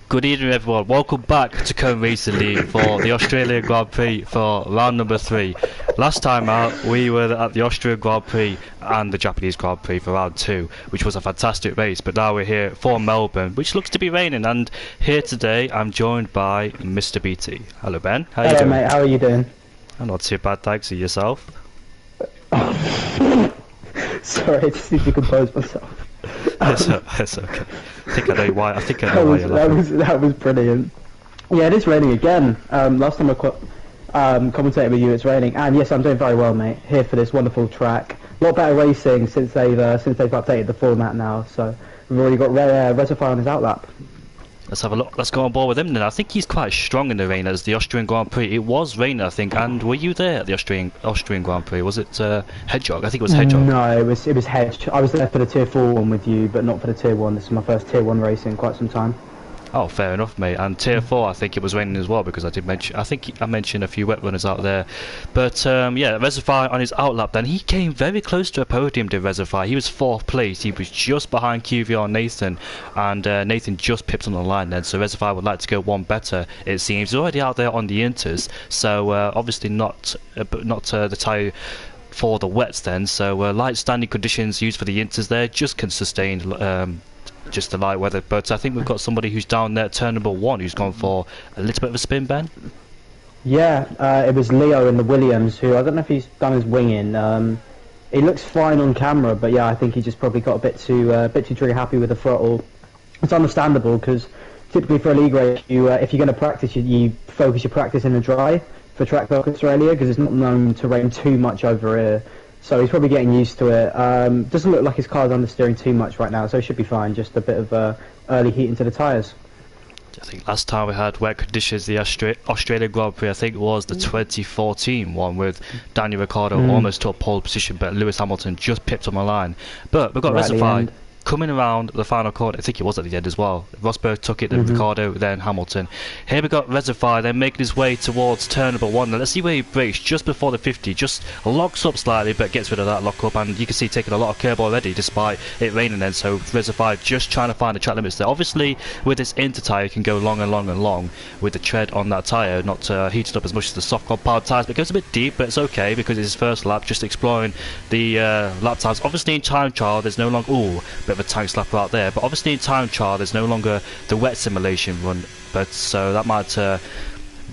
Good evening everyone, welcome back to Cone Racing League for the Australian Grand Prix for round number 3. Last time out we were at the Austrian Grand Prix and the Japanese Grand Prix for round 2, which was a fantastic race, but now we're here for Melbourne, which looks to be raining, and here today I'm joined by Mr. BT. Hello Ben, how are you doing? Hello mate, how are you doing? I'm not too bad, thanks. And yourself? Sorry, I just need to compose myself. It's okay. I think I know why. I think I know why you're laughing. That was brilliant. Yeah, it is raining again. Last time I commentated with you, it's raining, and yes, I'm doing very well, mate. Here for this wonderful track. A lot better racing since they've updated the format now. So we've already got Reservoir on his outlap. Let's have a look. Let's go on board with him then. I think he's quite strong in the rain as the Austrian Grand Prix. It was raining, I think. And were you there at the Austrian Grand Prix? Was it Hedgehog? I think it was Hedgehog. No, it was Hedge. I was there for the Tier 4 one with you, but not for the Tier 1. This is my first Tier 1 race in quite some time. Oh, fair enough, mate. And Tier 4, I think it was raining as well, because I think I mentioned a few wet runners out there. But yeah, Reservoir on his outlap then. He came very close to a podium, did Reservoir. He was 4th place. He was just behind QVR Nathan, and Nathan just pipped on the line then. So Reservoir would like to go one better, it seems. He's already out there on the inters, so obviously not the tyre for the wets then. So light standing conditions used for the inters there just can sustain just the light weather, but I think we've got somebody who's down there at turn number 1 who's gone for a little bit of a spin, Ben. Yeah, it was Leo in the Williams, who I don't know if he's done his winging. He looks fine on camera, but yeah, I think he just probably got a bit too trigger happy with the throttle. It's understandable because typically for a league race, if you're going to practice, you focus your practice in the dry for Track Park Australia because it's not known to rain too much over here. So he's probably getting used to it. Doesn't look like his car's understeering too much right now, so he should be fine. Just a bit of early heat into the tyres. I think last time we had wet conditions, the Australian Grand Prix, I think it was the 2014 one with Daniel Ricciardo almost to a pole position, but Lewis Hamilton just pipped on the line. But we've got Reservoir coming around the final corner. I think it was at the end as well. Rosberg took it, then Ricciardo, then Hamilton. Here we got Reservoir then making his way towards turn number 1. Now let's see where he brakes just before the 50. Just locks up slightly, but gets rid of that lock up, and you can see taking a lot of curb already despite it raining then. So Reservoir just trying to find the track limits there. Obviously with this inter tyre you can go long and long and long with the tread on that tyre, not heated up as much as the soft compound tyres, but it goes a bit deep, but it's okay because it's his first lap, just exploring the lap times. Obviously in time trial there's no longer bit of a tank slapper out there, but obviously in time trial there's no longer the wet simulation run, but so that might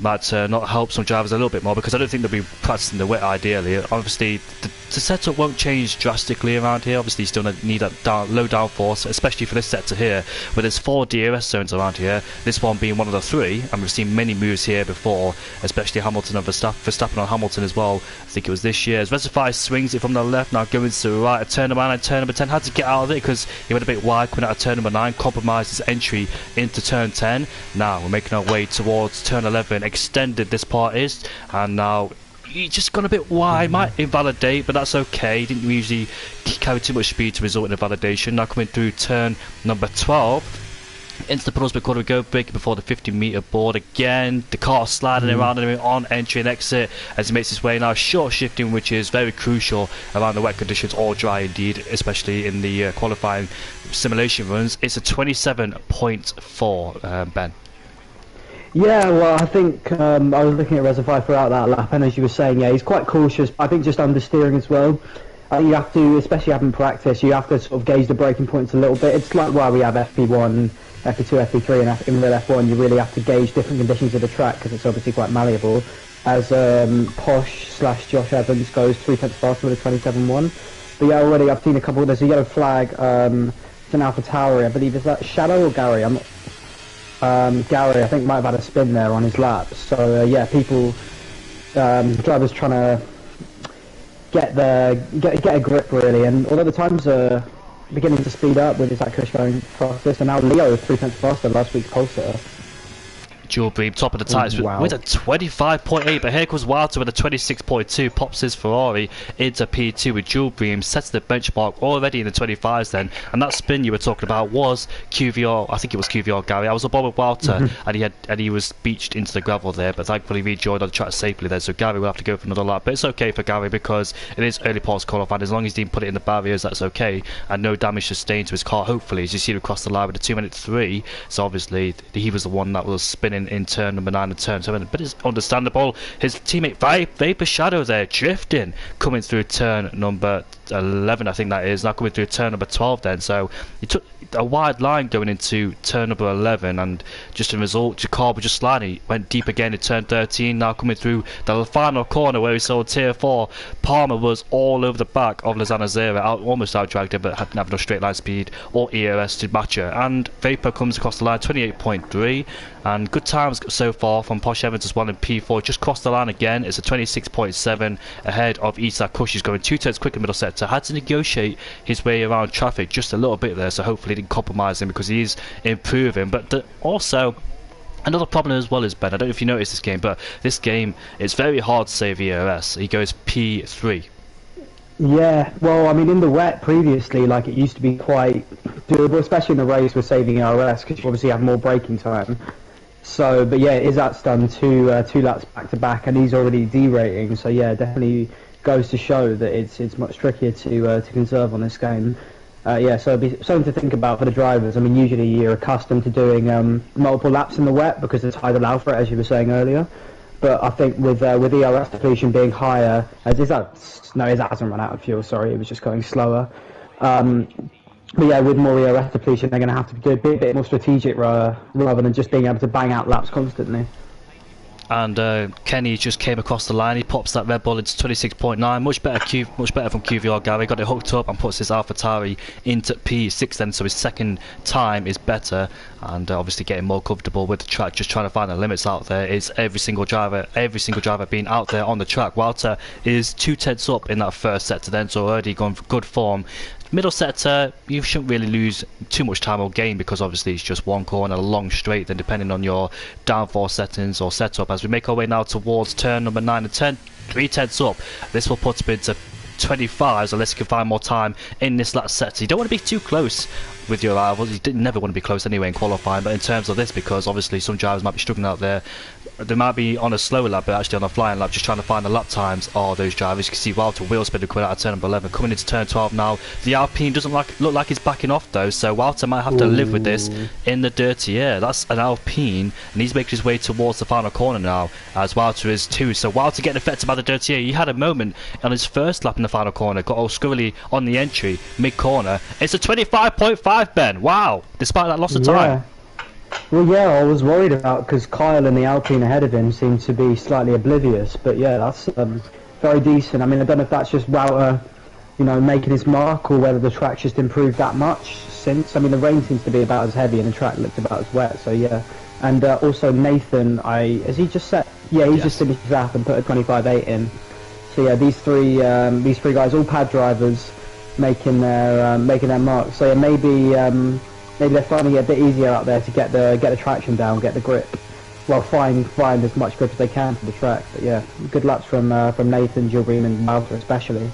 not help some drivers a little bit more, because I don't think they'll be practicing the wet ideally. Obviously the setup won't change drastically around here. Obviously you still need that low downforce, especially for this sector here where there's 4 DRS zones around here, this one being one of the 3, and we've seen many moves here before, especially Hamilton and Verstappen on Hamilton as well. I think it was this year as Reservoir swings it from the left, now going to the right at turn number 9, and turn number 10 had to get out of it because he went a bit wide coming out of turn number 9, compromised his entry into turn 10. Now we're making our way towards turn 11, extended this part is, and now he just gone a bit wide, might invalidate, but that's okay. He didn't usually carry too much speed to result in a validation. Now coming through turn number 12 into the penultimate corner we go, breaking before the 50-metre board again. The car sliding around him on entry and exit as he makes his way now, short shifting, which is very crucial around the wet conditions, or dry indeed, especially in the qualifying simulation runs. It's a 27.4, Ben. Yeah, well, I think I was looking at Reservoir throughout that lap, and as you were saying, yeah, he's quite cautious. I think just understeering as well. You have to, especially having practice, you have to sort of gauge the braking points a little bit. It's like why we have FP1, FP2, FP3, and in real F1, you really have to gauge different conditions of the track because it's obviously quite malleable. As Posh/Josh Evans goes 3 tenths faster with a 27.1. But yeah, already I've seen a couple. There's a yellow flag. It's an AlphaTauri, I believe. Is that Shadow or Gary? I'm not. Gary, I think, might have had a spin there on his lap. So yeah, people, drivers trying to get a grip really. And although the times are beginning to speed up with Zach Kush going fastest, and now Leo 3 tenths faster, last week's pole sitter. Dual Bream, top of the tyres with a 25.8, but here comes Walter with a 26.2, pops his Ferrari into P2 with Dual Bream, sets the benchmark already in the 25s then, and that spin you were talking about was QVR, I think it was QVR Gary. I was above with Walter, and he was beached into the gravel there, but thankfully rejoined on the track safely there, so Gary will have to go for another lap, but it's okay for Gary because it is early parts qualifying, as long as he didn't put it in the barriers, that's okay, and no damage sustained to his car, hopefully, as you see him across the line with a 2-minute-3, so obviously he was the one that was spinning in turn number 9 and turn 7, but it's understandable. His teammate Vapor Shadow there drifting, coming through turn number 11, I think that is, now coming through turn number 12 then, so he took a wide line going into turn number 11, and just a result, your car was just sliding, went deep again in turn 13, now coming through the final corner where we saw tier 4, Palmer was all over the back of Lozano Zera, almost out-dragged her, but hadn't have no straight line speed or EOS to match her, and Vapor comes across the line, 28.3, and good times so far from Posh Evans as well in P4, just crossed the line again, it's a 26.7 ahead of Isak Kush, he's going 2 turns quick in middle sector, had to negotiate his way around traffic just a little bit there, so hopefully it didn't compromise him because he is improving, but also another problem as well is, Ben, I don't know if you noticed this game, but this game, it's very hard to save EOS, he goes P3. Yeah, well, I mean, in the wet previously, like, it used to be quite doable, especially in the race with saving ERS, because you obviously have more braking time. So, but yeah, Izat's done two laps back to back, and he's already derating. So yeah, definitely goes to show that it's much trickier to conserve on this game. Yeah, so it'll be something to think about for the drivers. I mean, usually you're accustomed to doing multiple laps in the wet because the tyres allow for it, as you were saying earlier. But I think with ERS depletion being higher, Izat hasn't run out of fuel. Sorry, it was just going slower. But yeah, with more ERS depletion, they're going to have to do a bit more strategic rather than just being able to bang out laps constantly. And Kenny just came across the line, he pops that Red Bull into 26.9, much better from QVR Gary, got it hooked up and puts his AlphaTauri into P6 then, so his second time is better, and obviously getting more comfortable with the track, just trying to find the limits out there. It's every single driver being out there on the track. Walter is 2 tenths up in that first sector then, so already gone for good form. Middle sector, you shouldn't really lose too much time or gain because obviously it's just one corner, a long straight, then depending on your downforce settings or setup. As we make our way now towards turn number 9 and 10, 3 tenths up, this will put us into 25s unless you can find more time in this last sector. You don't want to be too close with your rivals, you never want to be close anyway in qualifying, but in terms of this, because obviously some drivers might be struggling out there, they might be on a slower lap, but actually on a flying lap, just trying to find the lap times of those drivers. You can see Walter wheel spinner coming out of turn number 11, coming into turn 12 now. The Alpine doesn't look like he's backing off though, so Walter might have to live with this in the dirty air. That's an Alpine, and he's making his way towards the final corner now, as Walter is too. So Walter getting affected by the dirty air. He had a moment on his first lap in the final corner, got all squirrely on the entry, mid-corner. It's a 25.5, Ben. Wow, despite that loss of time. Well, yeah, I was worried about because Kyle and the Alpine ahead of him seemed to be slightly oblivious. But yeah, that's very decent. I mean, I don't know if that's just Wouter, making his mark, or whether the track's just improved that much since. I mean, the rain seems to be about as heavy and the track looked about as wet. So yeah, and also Nathan, has he just set? Yeah, he's just finished his lap and put a 25.8 in. So yeah, these three guys, all pad drivers, making their mark. So yeah, maybe they're finding it a bit easier out there to get the traction down, get the grip. Well, find as much grip as they can for the track. But yeah, good laps from Nathan, Gilbream and Walter especially.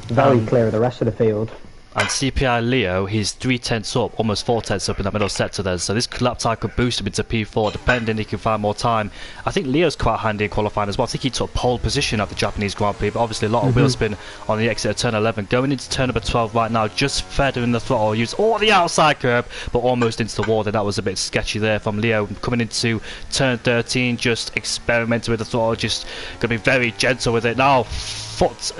Very clear of the rest of the field. And CPI Leo, he's 3 tenths up, almost 4 tenths up in that middle sector there, so this lap time could boost him into P4 depending he can find more time. I think Leo's quite handy in qualifying as well. I think he took pole position at the Japanese Grand Prix, but obviously a lot of wheel spin on the exit of turn 11. Going into turn number 12 right now, just feathering the throttle, use all the outside curb, but almost into the wall there. That was a bit sketchy there from Leo. Coming into turn 13, just experimenting with the throttle, just going to be very gentle with it now. Foot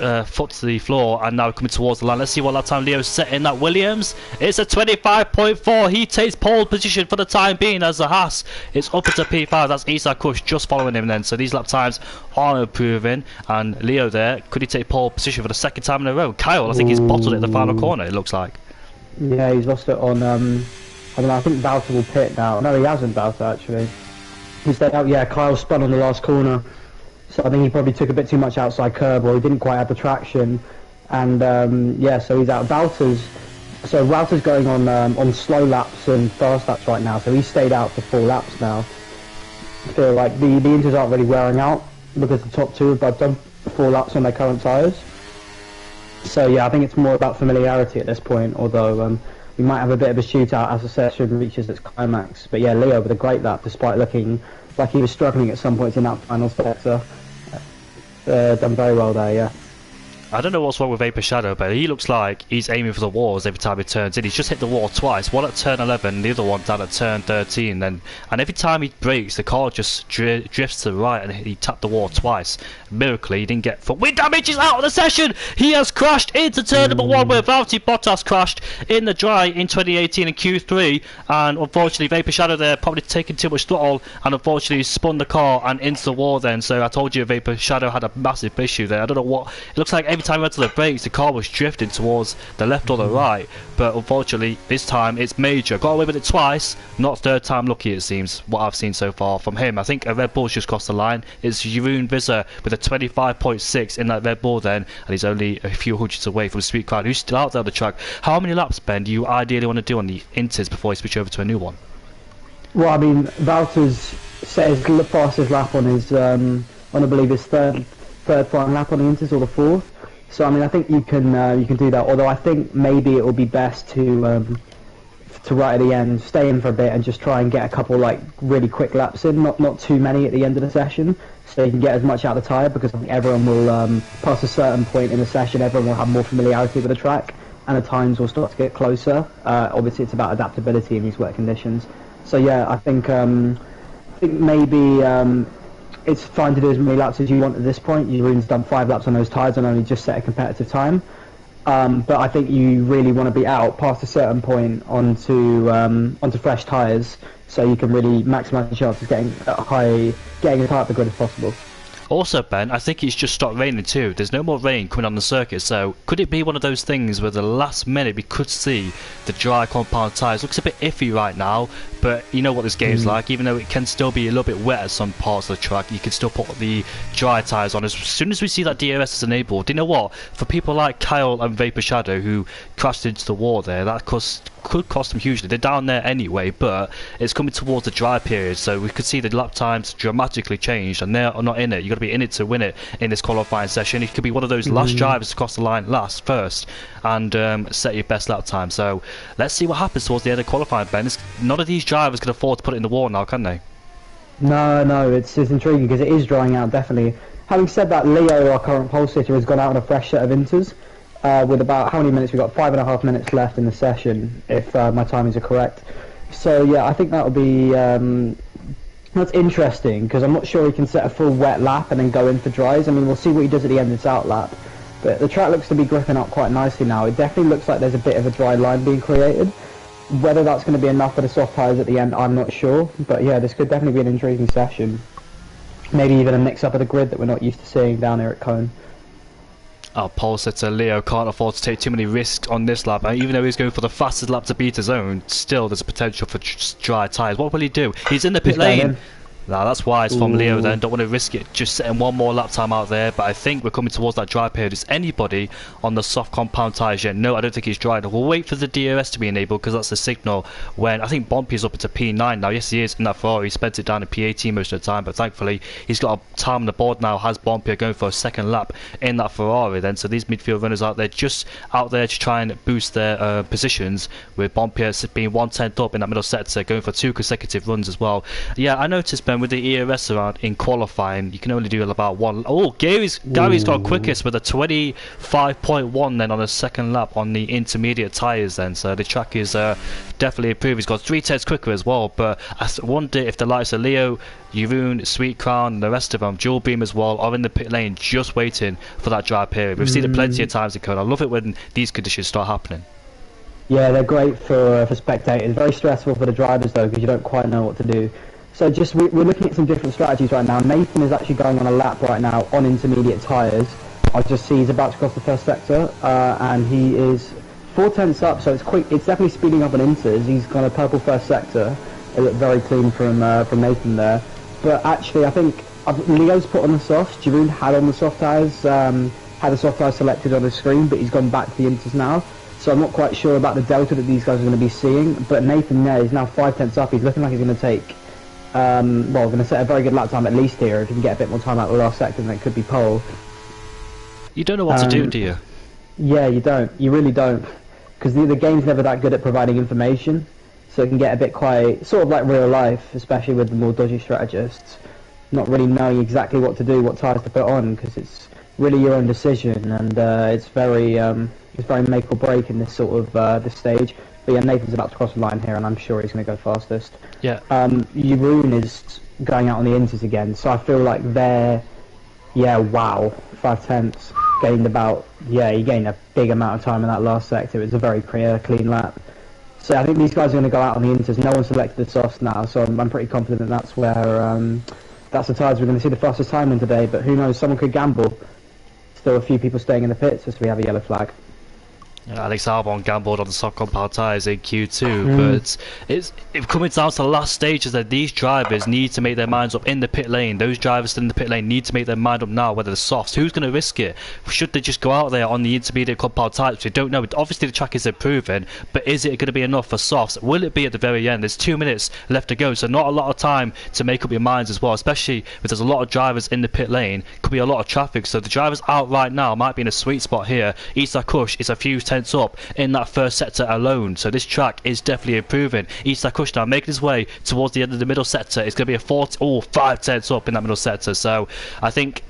to the floor, and now coming towards the line. Let's see what lap time Leo's set in that Williams. It's a 25.4. He takes pole position for the time being as the Haas. It's up into P5. That's Isak Kush just following him then. So these lap times are improving, and Leo there, could he take pole position for the second time in a row? Kyle, I think he's bottled it at the final corner, it looks like. Yeah, he's lost it on, I don't know, I think Walter will pit now. No, he hasn't, Walter, actually. He's stayed out, yeah, Kyle spun on the last corner. So I think he probably took a bit too much outside curb, or he didn't quite have the traction, and yeah, so he's out. Walter's going on slow laps and fast laps right now, so he stayed out for 4 laps now. I feel like the Inters aren't really wearing out because the top two have both done 4 laps on their current tyres. So yeah, I think it's more about familiarity at this point, although we might have a bit of a shootout as the session reaches its climax. But yeah, Leo with a great lap despite looking like he was struggling at some points in that final sector. Done very well there, yeah. I don't know what's wrong with Vapor Shadow, but he looks like he's aiming for the walls every time he turns in. He's just hit the wall twice, one at turn 11, the other one down at turn 13. And every time he brakes, the car just drifts to the right, and he tapped the wall twice. Miraculously, he didn't get foot wind damage. He's out of the session. He has crashed into turn number 1 where Valtteri Bottas crashed in the dry in 2018 in Q3. And unfortunately, Vapor Shadow there probably taking too much throttle, and unfortunately spun the car and into the wall then. So I told you Vapor Shadow had a massive issue there. I don't know what it looks like. Every time he went to the brakes, the car was drifting towards the left or the right, but unfortunately this time it's major. Got away with it twice, not third time lucky it seems, what I've seen so far from him. I think a Red Bull's just crossed the line. It's Jeroen Visser with a 25.6 in that Red Bull then, and he's only a few hundreds away from Sweet Crown, who's still out there on the track. How many laps, Ben, do you ideally want to do on the Inters before you switch over to a new one? Well, I mean, Valtter's set his fastest lap on his, on I believe his third final lap on the Inters, or the 4th. So I mean, I think you can do that. Although I think maybe it will be best to right at the end stay in for a bit and just try and get a couple like really quick laps in, not too many at the end of the session, so you can get as much out of the tyre, because I think everyone will past a certain point in the session, everyone will have more familiarity with the track, and the times will start to get closer. Obviously, it's about adaptability in these wet conditions. So yeah, I think maybe. It's fine to do as many laps as you want at this point. Jeroen's done 5 laps on those tyres and only just set a competitive time. But I think you really want to be out past a certain point onto fresh tyres, so you can really maximise the chance of getting as high up the grid as possible. Also, Ben, I think it's just stopped raining too. There's no more rain coming on the circuit, so could it be one of those things where the last minute we could see the dry compound tyres? Looks a bit iffy right now, but you know what this game's like. Even though it can still be a little bit wet at some parts of the track, you can still put the dry tyres on. As soon as we see that DRS is enabled, you know what? For people like Kyle and Vapor Shadow who crashed into the wall there, that could cost them hugely. They're down there anyway, but it's coming towards the dry period, so we could see the lap times dramatically changed, and they're not in it. You've got to be in it to win it in this qualifying session. It could be one of those last drivers to cross the line first and set your best lap time. So let's see what happens towards the end of qualifying, Ben. None of these drivers can afford to put it in the wall now, can they? No, it's intriguing because it is drying out, definitely. Having said that, Leo, our current pole sitter, has gone out on a fresh set of Inters. With about, how many minutes? We've got 5.5 minutes left in the session, if my timings are correct. So yeah, I think that'll be that's interesting, because I'm not sure he can set a full wet lap and then go in for dries. I mean, we'll see what he does at the end of this out lap. But the track looks to be gripping up quite nicely now. It definitely looks like there's a bit of a dry line being created. Whether that's going to be enough for the soft tyres at the end, I'm not sure. But yeah, this could definitely be an intriguing session. Maybe even a mix-up of the grid that we're not used to seeing down here at Cone. Our pole sitter Leo can't afford to take too many risks on this lap. Even though he's going for the fastest lap to beat his own, still there's a potential for dry tyres. What will he do? He's in the pit lane. Now that's wise from Leo then. Don't want to risk it just setting one more lap time out there. But I think we're coming towards that dry period. Is anybody on the soft compound tyres yet? No, I don't think he's dry enough. We'll wait for the DRS to be enabled, because that's the signal when I think Bompier's up into P9 now. Yes, he is in that Ferrari. He spent it down in P18 most of the time, but thankfully he's got a time on the board now. Has Bompier going for a second lap in that Ferrari then? So these midfield runners out there just out there to try and boost their positions, with Bompier being 1/10 up in that middle sector, going for 2 consecutive runs as well. Yeah, I noticed, Ben, with the ERS around in qualifying, you can only do about one. Oh, Gary's got quickest with a 25.1 then on the second lap on the intermediate tyres then. So the track is definitely improved. He's got 3/10 quicker as well. But I wonder if the likes of Leo, Jeroen, Sweet Crown, and the rest of them, Dual Beam as well, are in the pit lane just waiting for that dry period. We've seen it plenty of times in Cone. I love it when these conditions start happening. Yeah, they're great for spectators. Very stressful for the drivers though, because you don't quite know what to do. So we're looking at some different strategies right now. Nathan is actually going on a lap right now on intermediate tyres. I just see he's about to cross the first sector, and he is 4/10 up, so it's quick. It's definitely speeding up on Inters. He's got a purple first sector. It looked very clean from Nathan there. But actually, I think Leo's put on the softs. Jeroen had on the soft tyres, had the soft tyres selected on the screen, but he's gone back to the Inters now. So I'm not quite sure about the delta that these guys are going to be seeing. But Nathan there is now 5/10 up. He's looking like he's going to take well, going to set a very good lap time at least here. If you can get a bit more time out of the last sector, then it could be pole. You don't know what to do you? Yeah, you don't. You really don't. Because the game's never that good at providing information, so it can get a bit quite, sort of like real life, especially with the more dodgy strategists, not really knowing exactly what to do, what tyres to put on, because it's really your own decision, and it's very make or break in this sort of this stage. But yeah, Nathan's about to cross the line here, and I'm sure he's going to go fastest. Yeah. Jeroen is going out on the inters again, so I feel like they're, yeah, wow, 5/10. Gained about, yeah, he gained a big amount of time in that last sector. It was a very clean lap. So I think these guys are going to go out on the inters. No one selected the softs now, so I'm pretty confident that's where, that's the tyres we're going to see the fastest time in today. But who knows, someone could gamble. Still a few people staying in the pits as we have a yellow flag. Alex Albon gambled on the soft compound tyres in Q2, but it's coming down to the last stages that these drivers need to make their minds up in the pit lane. Those drivers still in the pit lane need to make their mind up now whether the softs, who's going to risk it? Should they just go out there on the intermediate compound tyres? We don't know. Obviously the track is improving, but is it going to be enough for softs? Will it be at the very end? There's 2 minutes left to go, so not a lot of time to make up your minds as well, especially if there's a lot of drivers in the pit lane. Could be a lot of traffic, so the drivers out right now might be in a sweet spot here. Isa Kush is a few tenths up in that first sector alone, so this track is definitely improving. Isa Kush now making his way towards the end of the middle sector. It's going to be a 5 tenths up in that middle sector, so I think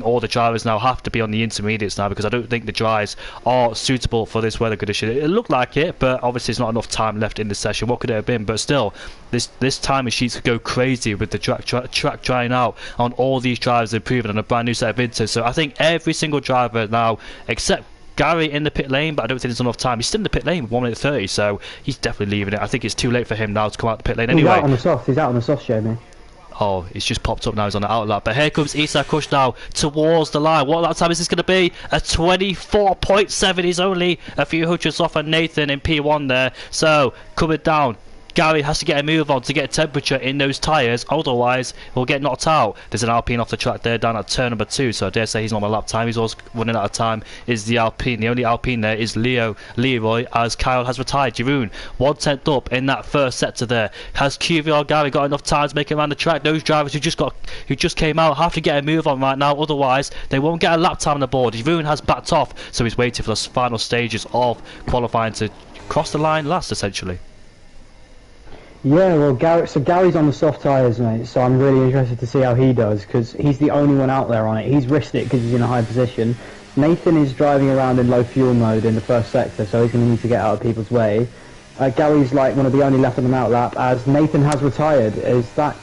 all the drivers now have to be on the intermediates now, because I don't think the dries are suitable for this weather condition. It looked like it, but obviously there's not enough time left in the session. What could it have been? But still, this timing sheets could go crazy with the track drying out on all these drivers improving on a brand new set of inters. So I think every single driver now, except Gary in the pit lane, but I don't think there's enough time. He's still in the pit lane with 1 minute 30, so he's definitely leaving it. I think it's too late for him now to come out the pit lane anyway. He's out on the soft. He's out on the soft, Jamie. Oh, it's just popped up now. He's on the out lap. But here comes Isa Kush now towards the line. What lap time is this going to be? A 24.7. He's only a few hundredths off of Nathan in P1 there. So coming down, Gary has to get a move on to get temperature in those tyres, otherwise he'll get knocked out. There's an Alpine off the track there down at turn number 2, so I dare say he's not on lap time. He's also running out of time is the Alpine. The only Alpine there is Leroy, as Kyle has retired. Jeroen 1/10 up in that first sector there. Has QVR Gary got enough time to make it around the track? Those drivers who just came out have to get a move on right now, otherwise they won't get a lap time on the board. Jeroen has backed off, so he's waiting for the final stages of qualifying to cross the line last, essentially. Yeah, well, Gary's on the soft tyres, mate, so I'm really interested to see how he does, because he's the only one out there on it. He's risked it because he's in a high position. Nathan is driving around in low fuel mode in the first sector, so he's going to need to get out of people's way. Gary's like one of the only left on the out lap, as Nathan has retired. Is that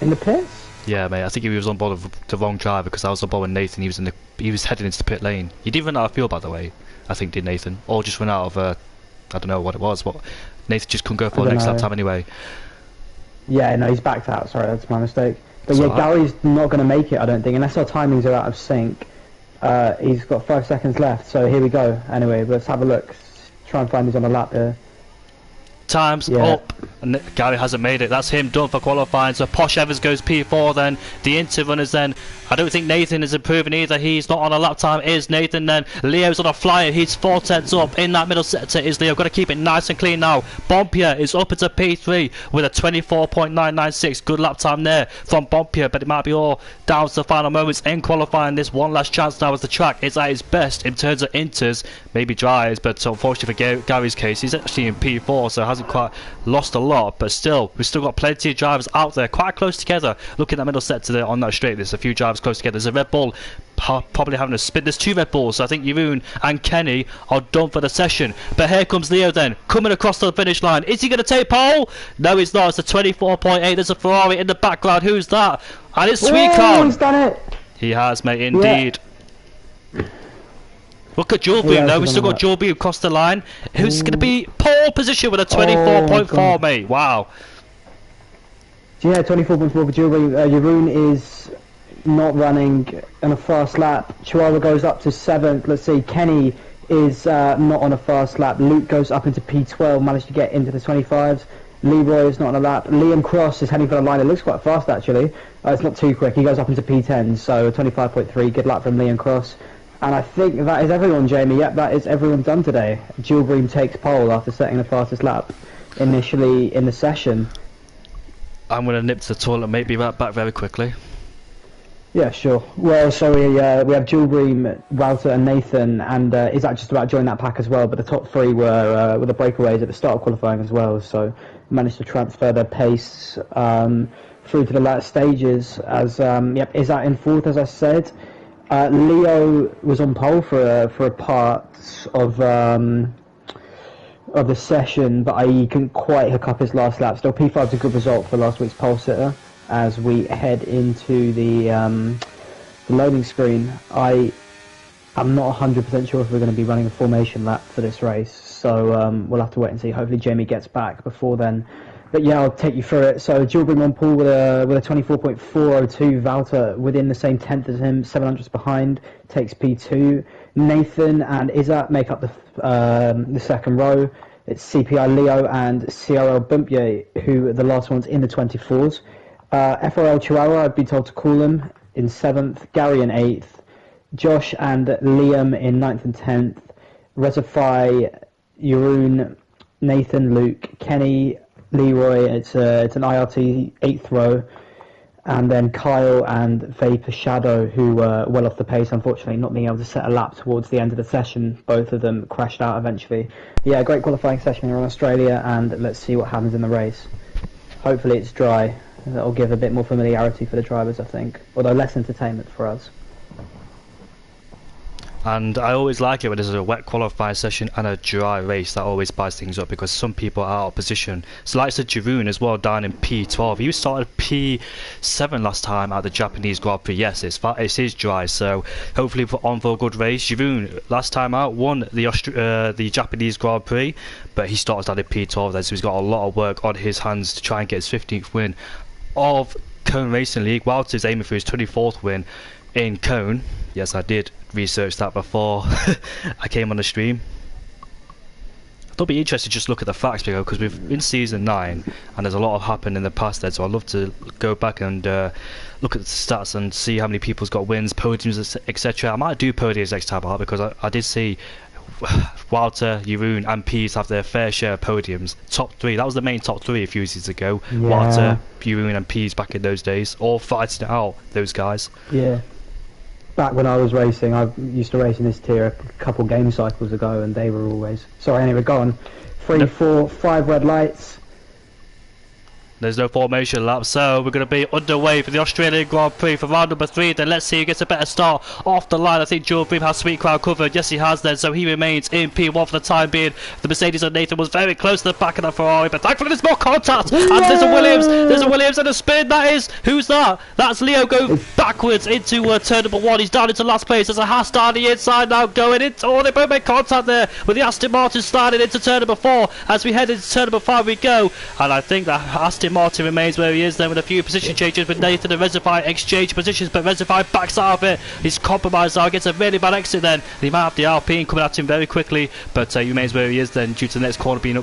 in the pits? Yeah, mate, I think he was on board with the wrong driver, because I was on board with Nathan. He was heading into the pit lane. He didn't run out of fuel, by the way, I think, did Nathan? Or just run out of, I don't know what it was, but Nathan just couldn't go for the next lap time anyway. Yeah, no, he's backed out. Sorry, that's my mistake. But yeah, Gary's not going to make it, I don't think, unless our timings are out of sync. He's got 5 seconds left, so here we go. Anyway, let's have a look. Try and find who's on the lap here. Time's up, and Gary hasn't made it. That's him done for qualifying. So Posh Evans goes P4 then. The Inter runners then. I don't think Nathan is improving either. He's not on a lap time. Is Nathan then. Leo's on a flyer. He's 4 tenths up. In that middle sector is Leo. Got to keep it nice and clean now. Bompier is up into P3 with a 24.996. Good lap time there from Bompier, but it might be all down to the final moments in qualifying. This one last chance now as the track is at its best in terms of Inters. Maybe dries, but unfortunately for Gary's case, he's actually in P4, so hasn't quite lost a lot, but still, we've still got plenty of drivers out there quite close together. Look at that middle sector there on that straight. There's a few drivers close together. There's a Red Bull probably having a spin. There's 2 Red Bulls, so I think Jeroen and Kenny are done for the session. But here comes Leo then, coming across the finish line. Is he going to take pole? No, he's not. It's a 24.8. There's a Ferrari in the background. Who's that? And it's Sweet Crown. He's done it. He has, mate, indeed. Yeah. Look at Joel Boom though, we've still got Joel Boom across the line. Who's going to be pole position with a 24.4, mate? Wow. Yeah, 24.4 for Joel Boom. Jeroen is not running on a fast lap. Chihuahua goes up to 7th. Let's see, Kenny is not on a fast lap. Luke goes up into P12, managed to get into the 25s. Leroy is not on a lap. Liam Cross is heading for the line. It looks quite fast actually. It's not too quick. He goes up into P10, so 25.3. Good lap from Liam Cross. And I think that is everyone, Jamie. Yep, that is everyone done today. Jules Bream takes pole after setting the fastest lap initially in the session. I'm going to nip to the toilet, maybe right back very quickly. Yeah, sure. Well, so we have Jewelbream, Walter, and Nathan, and Isaac just about joined that pack as well. But the top three were the breakaways at the start of qualifying as well. So managed to transfer their pace through to the latter stages. As Isaac in fourth, as I said. Leo was on pole for a part of the session, but he couldn't quite hook up his last lap. Still, P5's a good result for last week's pole sitter. As we head into the loading screen, I'm not 100% sure if we're going to be running a formation lap for this race, so we'll have to wait and see. Hopefully Jamie gets back before then. But yeah, I'll take you through it. So Jewelbream on pole with a 24.402. Walter within the same tenth as him, 700s behind, takes P2. Nathan and Isaac make up the second row. It's CPI Leo and CRL Bumpye who are the last ones in the 24s. FRL Chihuahua, I've been told to call him, in 7th, Gary in 8th, Josh and Liam in 9th and 10th, Resify, Jeroen, Nathan, Luke, Kenny, Leroy, it's an IRT 8th row, and then Kyle and Vapor Shadow, who were well off the pace, unfortunately, not being able to set a lap towards the end of the session. Both of them crashed out eventually. Yeah, great qualifying session here in Australia, and let's see what happens in the race. Hopefully it's dry. That'll give a bit more familiarity for the drivers, I think, although less entertainment for us. And I always like it when there's a wet qualifying session and a dry race. That always spices things up because some people are out of position. So like I said, Jeroen as well down in P12. He started P7 last time at the Japanese Grand Prix. Yes, it is dry, so hopefully on for a good race. Jeroen last time out won the Japanese Grand Prix, but he started down in P12 then, so he's got a lot of work on his hands to try and get his 15th win of Cone Racing League. Walter's aiming for his 24th win in Cone. Yes, I did research that before I came on the stream. I'll be interested to just look at the facts because we've in season 9 and there's a lot of happened in the past there, so I'd love to go back and look at the stats and see how many people's got wins, podiums, etc. I might do podiums next time out because I did see Walter, Jeroen and Pease have their fair share of podiums. Top 3, that was the main top 3 a few seasons ago. Yeah. Walter, Jeroen and Pease back in those days, all fighting it out, those guys. Yeah. Back when I was racing, I used to race in this tier a couple game cycles ago, and they were always... Sorry, anyway, go on. 3, 4, 5 red lights. There's no formation lap, so we're going to be underway for the Australian Grand Prix for round number 3. Then let's see who gets a better start off the line. I think Jewelbream has Sweet Crowd covered. Yes, he has then, so he remains in P1 for the time being. The Mercedes and Nathan was very close to the back of the Ferrari, but thankfully there's more contact. And there's a Williams and a spin. That is, who's that? That's Leo going backwards into turn number 1. He's down into last place. There's a Haas down the inside now going into... Oh, they both make contact there with the Aston Martin sliding into turn number 4. As we head into turn number 5 we go. And I think that Aston Martin remains where he is then with a few position changes with Nathan and Resify exchange positions, but Resify backs out of it. He's compromised now, gets a really bad exit then. He might have the Alpine coming at him very quickly, but he remains where he is then due to the next corner being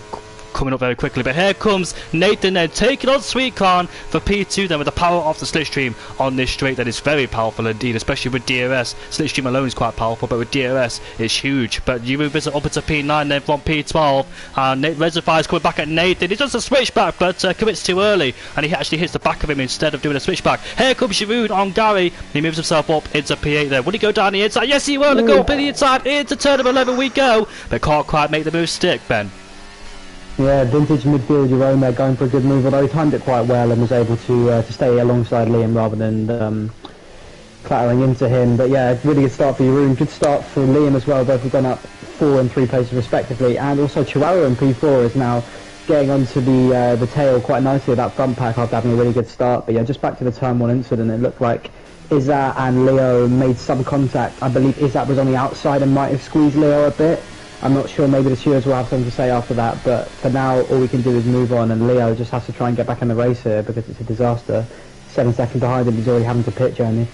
coming up very quickly. But here comes Nathan then taking on Sweet Khan for P2 then with the power of the slipstream on this straight that is very powerful indeed, especially with DRS. Slipstream alone is quite powerful, but with DRS it's huge. But you move it up into P9 then from P12 and Resify is coming back at Nathan. He does a switchback but commits too early and he actually hits the back of him instead of doing a switchback. Here comes Jeroen on Gary. He moves himself up into P8 there. Will he go down the inside? Yes, he will. Go up in the inside into turn number 11 we go, but can't quite make the move stick, Ben. Yeah, vintage midfield Jeroen there going for a good move, although he timed it quite well and was able to stay alongside Liam rather than clattering into him. But yeah, really good start for Jeroen, good start for Liam as well. Both have gone up 4 and 3 places respectively, and also Chihuahua in P4 is now getting onto the tail quite nicely of that front pack after having a really good start. But yeah, just back to the turn 1 incident, it looked like Izzat and Leo made some contact. I believe Izzat was on the outside and might have squeezed Leo a bit. I'm not sure, maybe the stewards will have something to say after that, but for now all we can do is move on, and Leo just has to try and get back in the race here because it's a disaster. 7 seconds behind him, he's already having to pit, Jamie.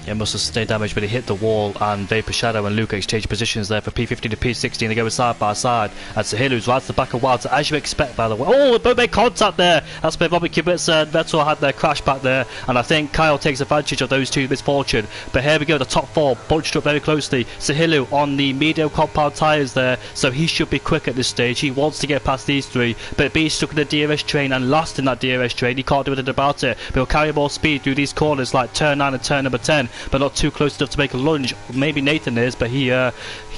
Yeah, must have sustained damage, but he hit the wall, and Vapor Shadow and Luke exchanged positions there for P15 to P16. They go side by side, and Sahilu's right to the back of Wilder, as you expect, by the way. Oh, both made contact there! That's where Bobby Kubica and Vettel had their crash back there, and I think Kyle takes advantage of those two misfortune. But here we go, the top four bunched up very closely. Sahilu on the medium compound tyres there, so he should be quick at this stage. He wants to get past these three, but being stuck in the DRS train and lost in that DRS train, he can't do anything about it. But he'll carry more speed through these corners like turn 9 and turn number 10. But not too close enough to make a lunge. Maybe Nathan is, but he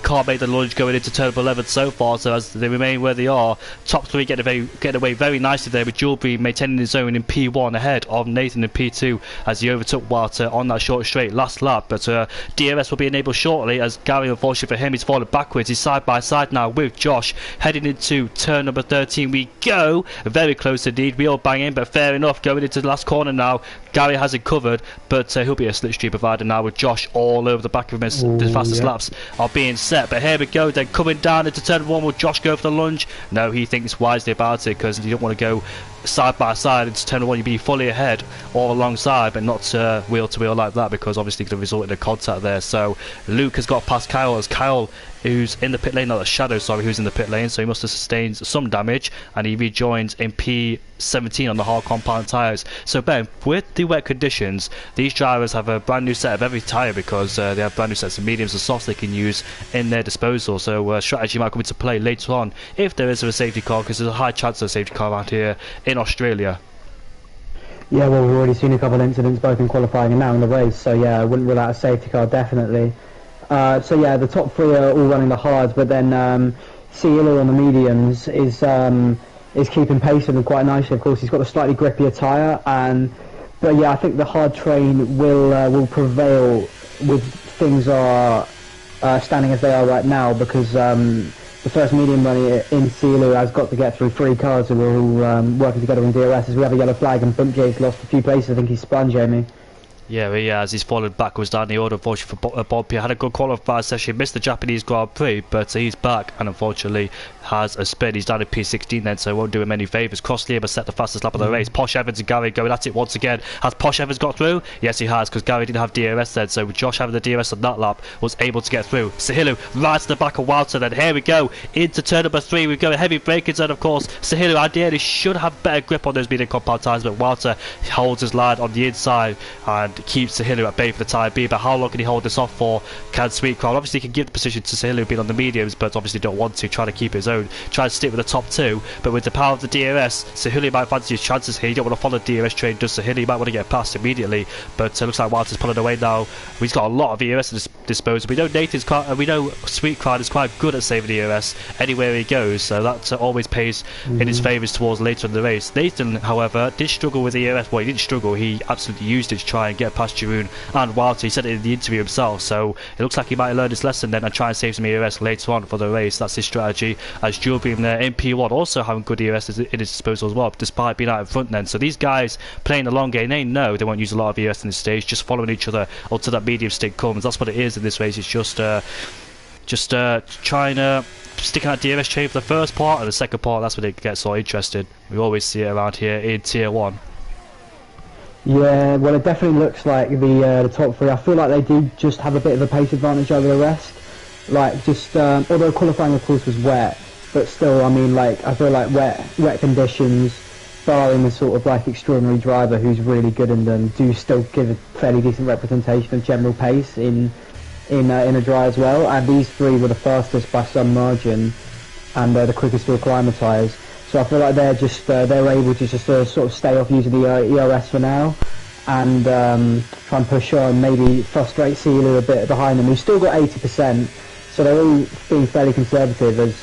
can't make the lunge going into turn 11 so far. So as they remain where they are, top three get away very nicely there, with Jewelry maintaining his own in P1 ahead of Nathan in P2 as he overtook Walter on that short straight last lap. But DRS will be enabled shortly, as Gary, unfortunately for him, is falling backwards. He's side by side now with Josh heading into turn number 13. We go very close indeed, wheel banging, but fair enough, going into the last corner now. Gary has it covered, but he'll be a slipstream provider now with Josh all over the back of him as the fastest laps are being set. But here we go, then coming down into turn 1, will Josh go for the lunge? No, he thinks wisely about it, because you don't want to go side by side into turn 1. You'd be fully ahead or alongside, but not wheel to wheel like that, because obviously it could result in a contact there. So Luke has got past Kyle, as Kyle, who's in the pit lane, not the Shadow, sorry, who's in the pit lane, so he must have sustained some damage, and he rejoins in P17 on the hard compound tyres. So Ben, with the wet conditions, these drivers have a brand new set of every tyre, because they have brand new sets of mediums and softs they can use in their disposal. So strategy might come into play later on if there is a safety car, because there's a high chance of a safety car around here in Australia. Yeah, well, we've already seen a couple of incidents both in qualifying and now in the race, so yeah, I wouldn't rule out a safety car, definitely. So yeah, the top three are all running the hards, but then Cielo on the mediums is keeping pace with them quite nicely. Of course, he's got a slightly grippier tyre, but yeah, I think the hard train will prevail with things are standing as they are right now, because the first medium running in Cielo has got to get through three cars who are all working together in DRS, as we have a yellow flag, and Bump J's lost a few places. I think he's spun, Jamie. Yeah, he has. He's fallen backwards down the order, unfortunately for Bob Pierre. Had a good qualifying session, missed the Japanese Grand Prix, but he's back and unfortunately has a spin. He's down to P16 then, so it won't do him any favours. Crossley has set the fastest lap of the race. Posh Evans and Gary going at it once again. Has Posh Evans got through? Yes, he has, because Gary didn't have DRS then, so Josh having the DRS on that lap was able to get through. Sahilu right to the back of Walter, then here we go into turn number 3. We go a heavy braking zone, of course. Sahilu ideally should have better grip on those medium compound tyres, but Walter holds his line on the inside and keeps Sahilu at bay for the time being. But how long can he hold this off for? Can Sweetcroft? Obviously he can give the position to Sahilu being on the mediums, but obviously don't want to, try to keep his own, try to stick with the top two. But with the power of the DRS, Sahilu might fancy his chances here. You don't want to follow the DRS train, does Sahilu? He might want to get past immediately, but looks like Walter's pulling away now. He's got a lot of DRS at his disposal. We know we know Sweetcroft is quite good at saving DRS anywhere he goes, so that always pays in his favours towards later in the race. Nathan, however, did struggle with the DRS. Well, he didn't struggle, he absolutely used it to try and get past Jeroen and Walter. He said it in the interview himself, so it looks like he might learn his lesson then and try and save some ERS later on for the race. That's his strategy, as Jewel Beam there in P1 also having good ERS in his disposal as well, despite being out in front then. So these guys playing the long game, they know they won't use a lot of ERS in this stage, just following each other until that medium stick comes. That's what it is in this race. It's just trying to stick out DRS chain for the first part, and the second part, that's when it gets so interested. We always see it around here in Tier 1. Yeah, well, it definitely looks like the top three. I feel like they do just have a bit of a pace advantage over the rest. Like, just although qualifying, of course, was wet, but still, I mean, like, I feel like wet conditions, barring the sort of like extraordinary driver who's really good in them, do still give a fairly decent representation of general pace in a dry as well. And these three were the fastest by some margin, and the quickest to acclimatise. So I feel like they're just they're able to just sort of stay off using the ERS for now, and try and push on, maybe frustrate Sealer a bit behind them. He's still got 80%, so they're all being fairly conservative. As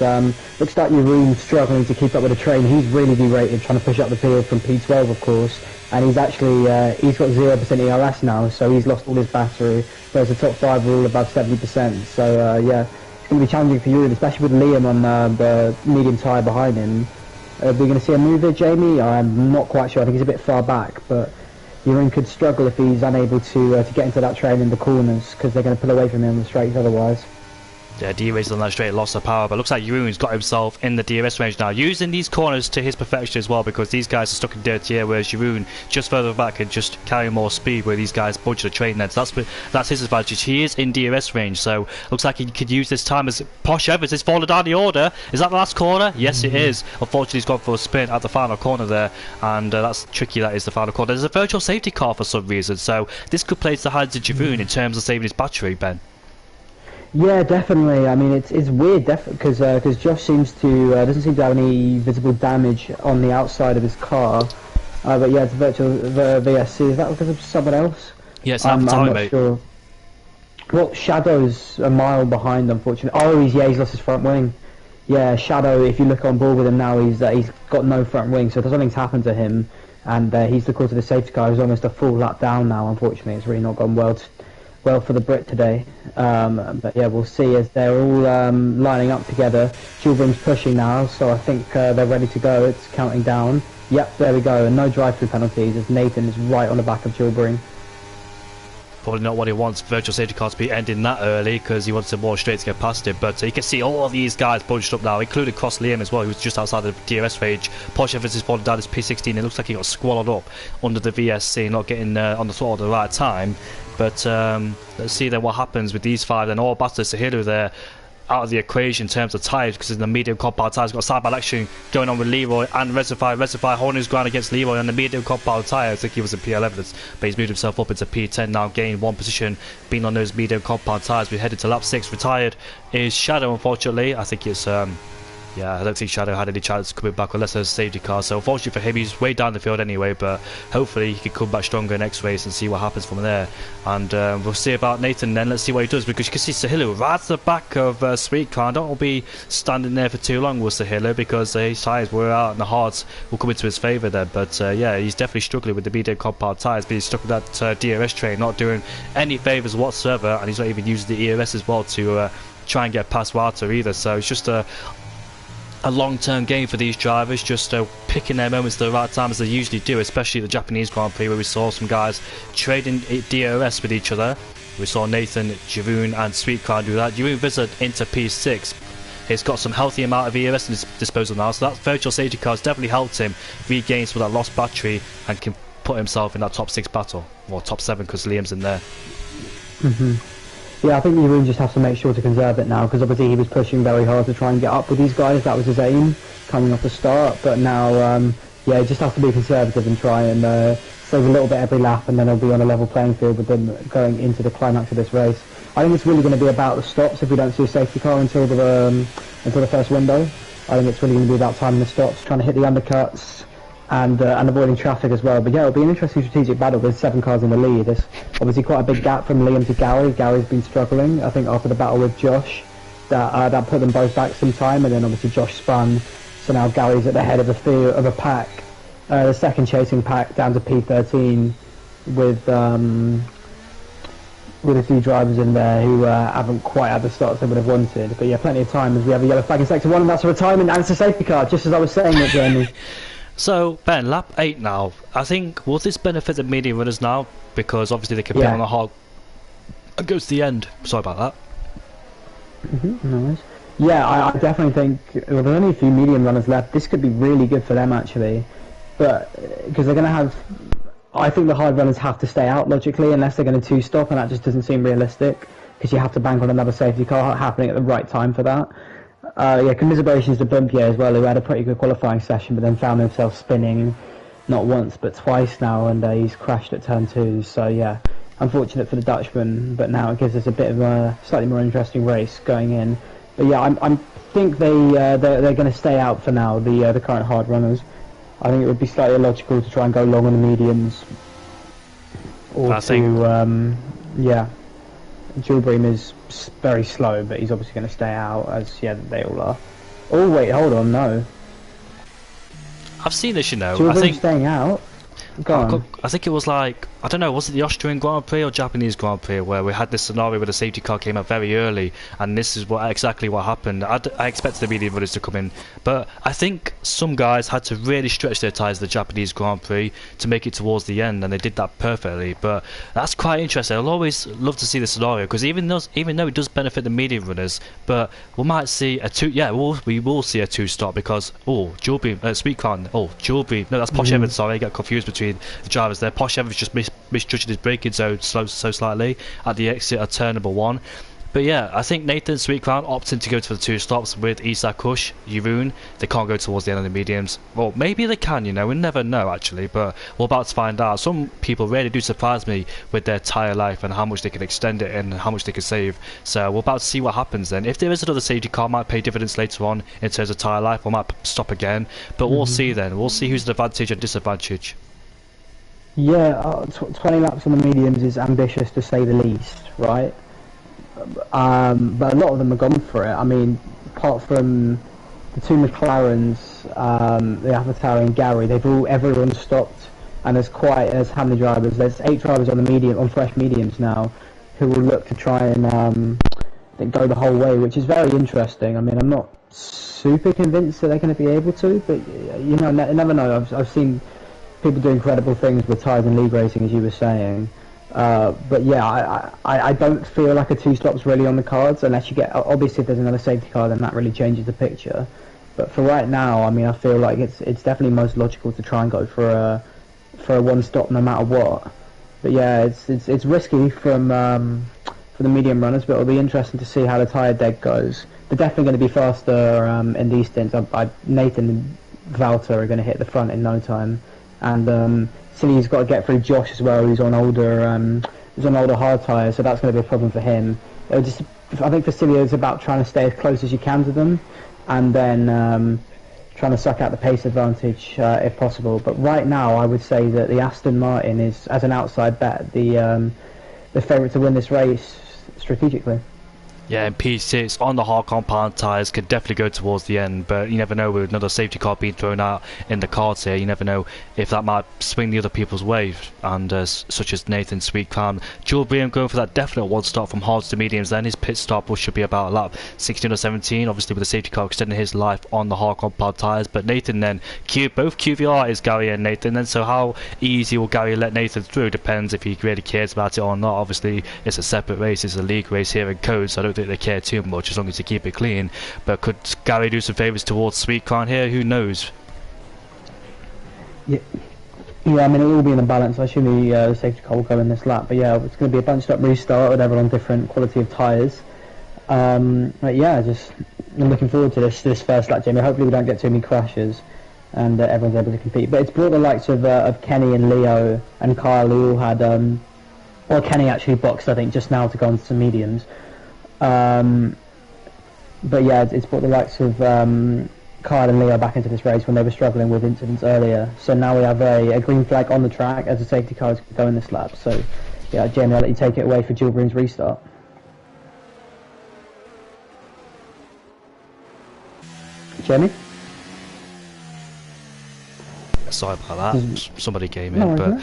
looks like Jeroen's struggling to keep up with the train. He's really derated, trying to push up the field from P12, of course, and he's actually he's got 0% ERS now, so he's lost all his battery. Whereas the top five are all above 70%. So yeah, it's going to be challenging for Jeroen, especially with Liam on the medium tyre behind him. Are we going to see a move there, Jamie? I'm not quite sure. I think he's a bit far back, but Jeroen could struggle if he's unable to get into that train in the corners, because they're going to pull away from him on the straights otherwise. Yeah, derated on that straight, lost of power, but looks like Jeroen's got himself in the DRS range now, using these corners to his perfection as well, because these guys are stuck in dirty air, whereas Jeroen just further back and just carry more speed where these guys bunch the train then. So that's his advantage. He is in DRS range, so looks like he could use this time as Posh Evans has fallen down the order. Is that the last corner? Yes, it is. Unfortunately, he's gone for a spin at the final corner there, and that's tricky. That is the final corner. There's a virtual safety car for some reason, so this could play to the hands of Jeroen in terms of saving his battery, Ben. Yeah, definitely. I mean, it's weird, because Josh seems to doesn't seem to have any visible damage on the outside of his car. But yeah, it's virtual VSC. Is that because of someone else? Yes, I'm not mate. sure. Well, Shadow's a mile behind, unfortunately. Oh, he's lost his front wing. Yeah, Shadow. If you look on board with him now, he's got no front wing, so something's happened to him, and he's the cause of the safety car. He's almost a full lap down now. Unfortunately, it's really not gone well for the Brit today, but yeah, we'll see as they're all lining up together. Chilburn's pushing now, so I think they're ready to go. It's counting down. Yep, there we go, and no drive-through penalties as Nathan is right on the back of Chilburn. Probably not what he wants virtual safety car to be ending that early, because he wants it more straight to get past it, but you can see all of these guys bunched up now, including Cross Liam as well, who was just outside the DRS range. Posh Evans is falling down his P16. It looks like he got swallowed up under the VSC, not getting on the throttle at the right time. But let's see then what happens with these five. Then all Basta Sahilo there out of the equation in terms of tyres, because in the medium compound tyres, got side by action going on with Leroy and Reservoir holding his ground against Leroy on the medium compound tyre. I think he was in P11, but he's moved himself up into P10 now, gained one position, being on those medium compound tyres. We're headed to lap 6. Retired is Shadow, unfortunately. I think it's yeah, I don't think Shadow had any chance of coming back unless there's a safety car, so unfortunately for him, he's way down the field anyway, but hopefully he can come back stronger next race and see what happens from there. And we'll see about Nathan then. Let's see what he does, because you can see Sahilo right at the back of Sweet Car. I don't want to be standing there for too long with Sahilo, because his tyres were out and the hards will come into his favour there. But yeah, he's definitely struggling with the medium compound tyres, but he's stuck with that DRS train, not doing any favours whatsoever, and he's not even using the ERS as well to try and get past Walter either. So it's just a long-term game for these drivers, just picking their moments at the right time as they usually do, especially the Japanese Grand Prix, where we saw some guys trading DRS with each other. We saw Nathan, Jeroen and Sweet Car do that. Jeroen visited into P6. He's got some healthy amount of ERS in his disposal now, so that virtual safety car has definitely helped him regain some of that lost battery and can put himself in that top 6 battle, or top 7 because Liam's in there. Yeah, I think Jeroen just has to make sure to conserve it now, because obviously he was pushing very hard to try and get up with these guys. That was his aim coming off the start, but now yeah, he just has to be conservative and try and save a little bit every lap, and then he'll be on a level playing field with them going into the climax of this race. I think it's really going to be about the stops if we don't see a safety car until the first window. I think it's really going to be about timing the stops, trying to hit the undercuts, and avoiding traffic as well. But yeah, it'll be an interesting strategic battle with 7 cars in the lead. There's obviously quite a big gap from Liam to Gary. Gary's been struggling, I think, after the battle with Josh. That put them both back some time, and then obviously Josh spun, so now Gary's at the head of a pack, the second chasing pack down to P13 with a few drivers in there who haven't quite had the starts they would have wanted. But yeah, plenty of time as we have a yellow flag in sector 1, and that's a retirement, and it's a safety car, just as I was saying it, Jeremy. So Ben, lap 8 now. I think, will this benefit the medium runners now? Because obviously they can pit on the hard and go to the end. Sorry about that. Nice. Yeah, I definitely think, well, there's only a few medium runners left. This could be really good for them actually, but because they're going to have, I think the hard runners have to stay out logically unless they're going to 2-stop, and that just doesn't seem realistic, because you have to bank on another safety car happening at the right time for that. Yeah, commiserations to Bumpier as well, who had a pretty good qualifying session, but then found himself spinning not once but twice now, and he's crashed at turn 2. So yeah, unfortunate for the Dutchman, but now it gives us a bit of a slightly more interesting race going in. But yeah, I think they're going to stay out for now, the current hard runners. I think it would be slightly illogical to try and go long on the mediums, or yeah. Gilbream is very slow, but he's obviously going to stay out, as they all are. Oh wait, hold on, no. I've seen this, you know. Gilbream's staying out. Go on. I think it was like I don't know, was it the Austrian Grand Prix or Japanese Grand Prix where we had this scenario where the safety car came up very early, and this is exactly what happened. I expected the medium runners to come in, but I think some guys had to really stretch their tyres the Japanese Grand Prix to make it towards the end, and they did that perfectly. But that's quite interesting. I'll always love to see the scenario, because even though it does benefit the medium runners, but we might see a we will see a two-stop, because dual beam, Sweet Crown, dual beam, no, that's Posh Evans, sorry, I get confused between the drivers there. Posh Evans just misjudging his braking zone so slightly at the exit of turn number 1. But yeah, I think Nathan Sweet Crown opting to go to the two stops with Isak Kush, Jeroen. They can't go towards the end of the mediums. Well, maybe they can, you know, we never know actually, but we're about to find out. Some people really do surprise me with their tyre life and how much they can extend it and how much they can save. So we're about to see what happens then. If there is another safety car, might pay dividends later on in terms of tyre life, or might stop again. But we'll see then. We'll see who's the advantage and disadvantage. Yeah, 20 laps on the mediums is ambitious to say the least, right? But a lot of them have gone for it. I mean, apart from the two McLarens, the AlphaTauri and Gary, everyone stopped, and there's how many drivers? There's 8 drivers on fresh mediums now, who will look to try and go the whole way, which is very interesting. I mean, I'm not super convinced that they're going to be able to, but you know, never know. I've seen people do incredible things with tyres and league racing, as you were saying. But yeah, I don't feel like a two-stop's really on the cards, unless you get, obviously if there's another safety car, then that really changes the picture. But for right now, I mean, I feel like it's definitely most logical to try and go for a one-stop no matter what. But yeah, it's risky for the medium runners, but it'll be interesting to see how the tyre deck goes. They're definitely going to be faster in these stints. Nathan and Valter are going to hit the front in no time, and Cillian's got to get through Josh as well, who's on older hard tyres, so that's going to be a problem for him. I think for Cillian it's about trying to stay as close as you can to them, and then trying to suck out the pace advantage if possible. But right now, I would say that the Aston Martin is, as an outside bet, the favourite to win this race strategically. Yeah, and P6 on the hard compound tyres could definitely go towards the end, but you never know with another safety car being thrown out in the cards here. You never know if that might swing the other people's way, and such as Nathan Sweet Crown. Jules Briam going for that definite one stop from hards to mediums, then his pit stop should be about lap 16 or 17, obviously with the safety car extending his life on the hard compound tyres. But Nathan then, both QVR is Gary and Nathan, then so how easy will Gary let Nathan through depends if he really cares about it or not. Obviously it's a separate race, it's a league race here in Code, so I don't think they care too much as long as you keep it clean. But could Gary do some favours towards Sweet Crown here? Who knows? Yeah, I mean, it will be in a balance. I assume the safety car will go in this lap, but yeah, it's going to be a bunched up restart with everyone on different quality of tyres. But yeah, I'm looking forward to this first lap, Jamie. Hopefully we don't get too many crashes and everyone's able to compete. But it's brought the likes of Kenny and Leo and Kyle, who all had Kenny actually boxed, I think, just now to go on some mediums. But yeah, it's brought the likes of Kyle and Leo back into this race when they were struggling with incidents earlier. So now we have a green flag on the track as the safety cars go in this lap. So yeah, Jamie, I'll let you take it away for Jules Briam's restart. Jamie? Sorry about that, somebody came in, but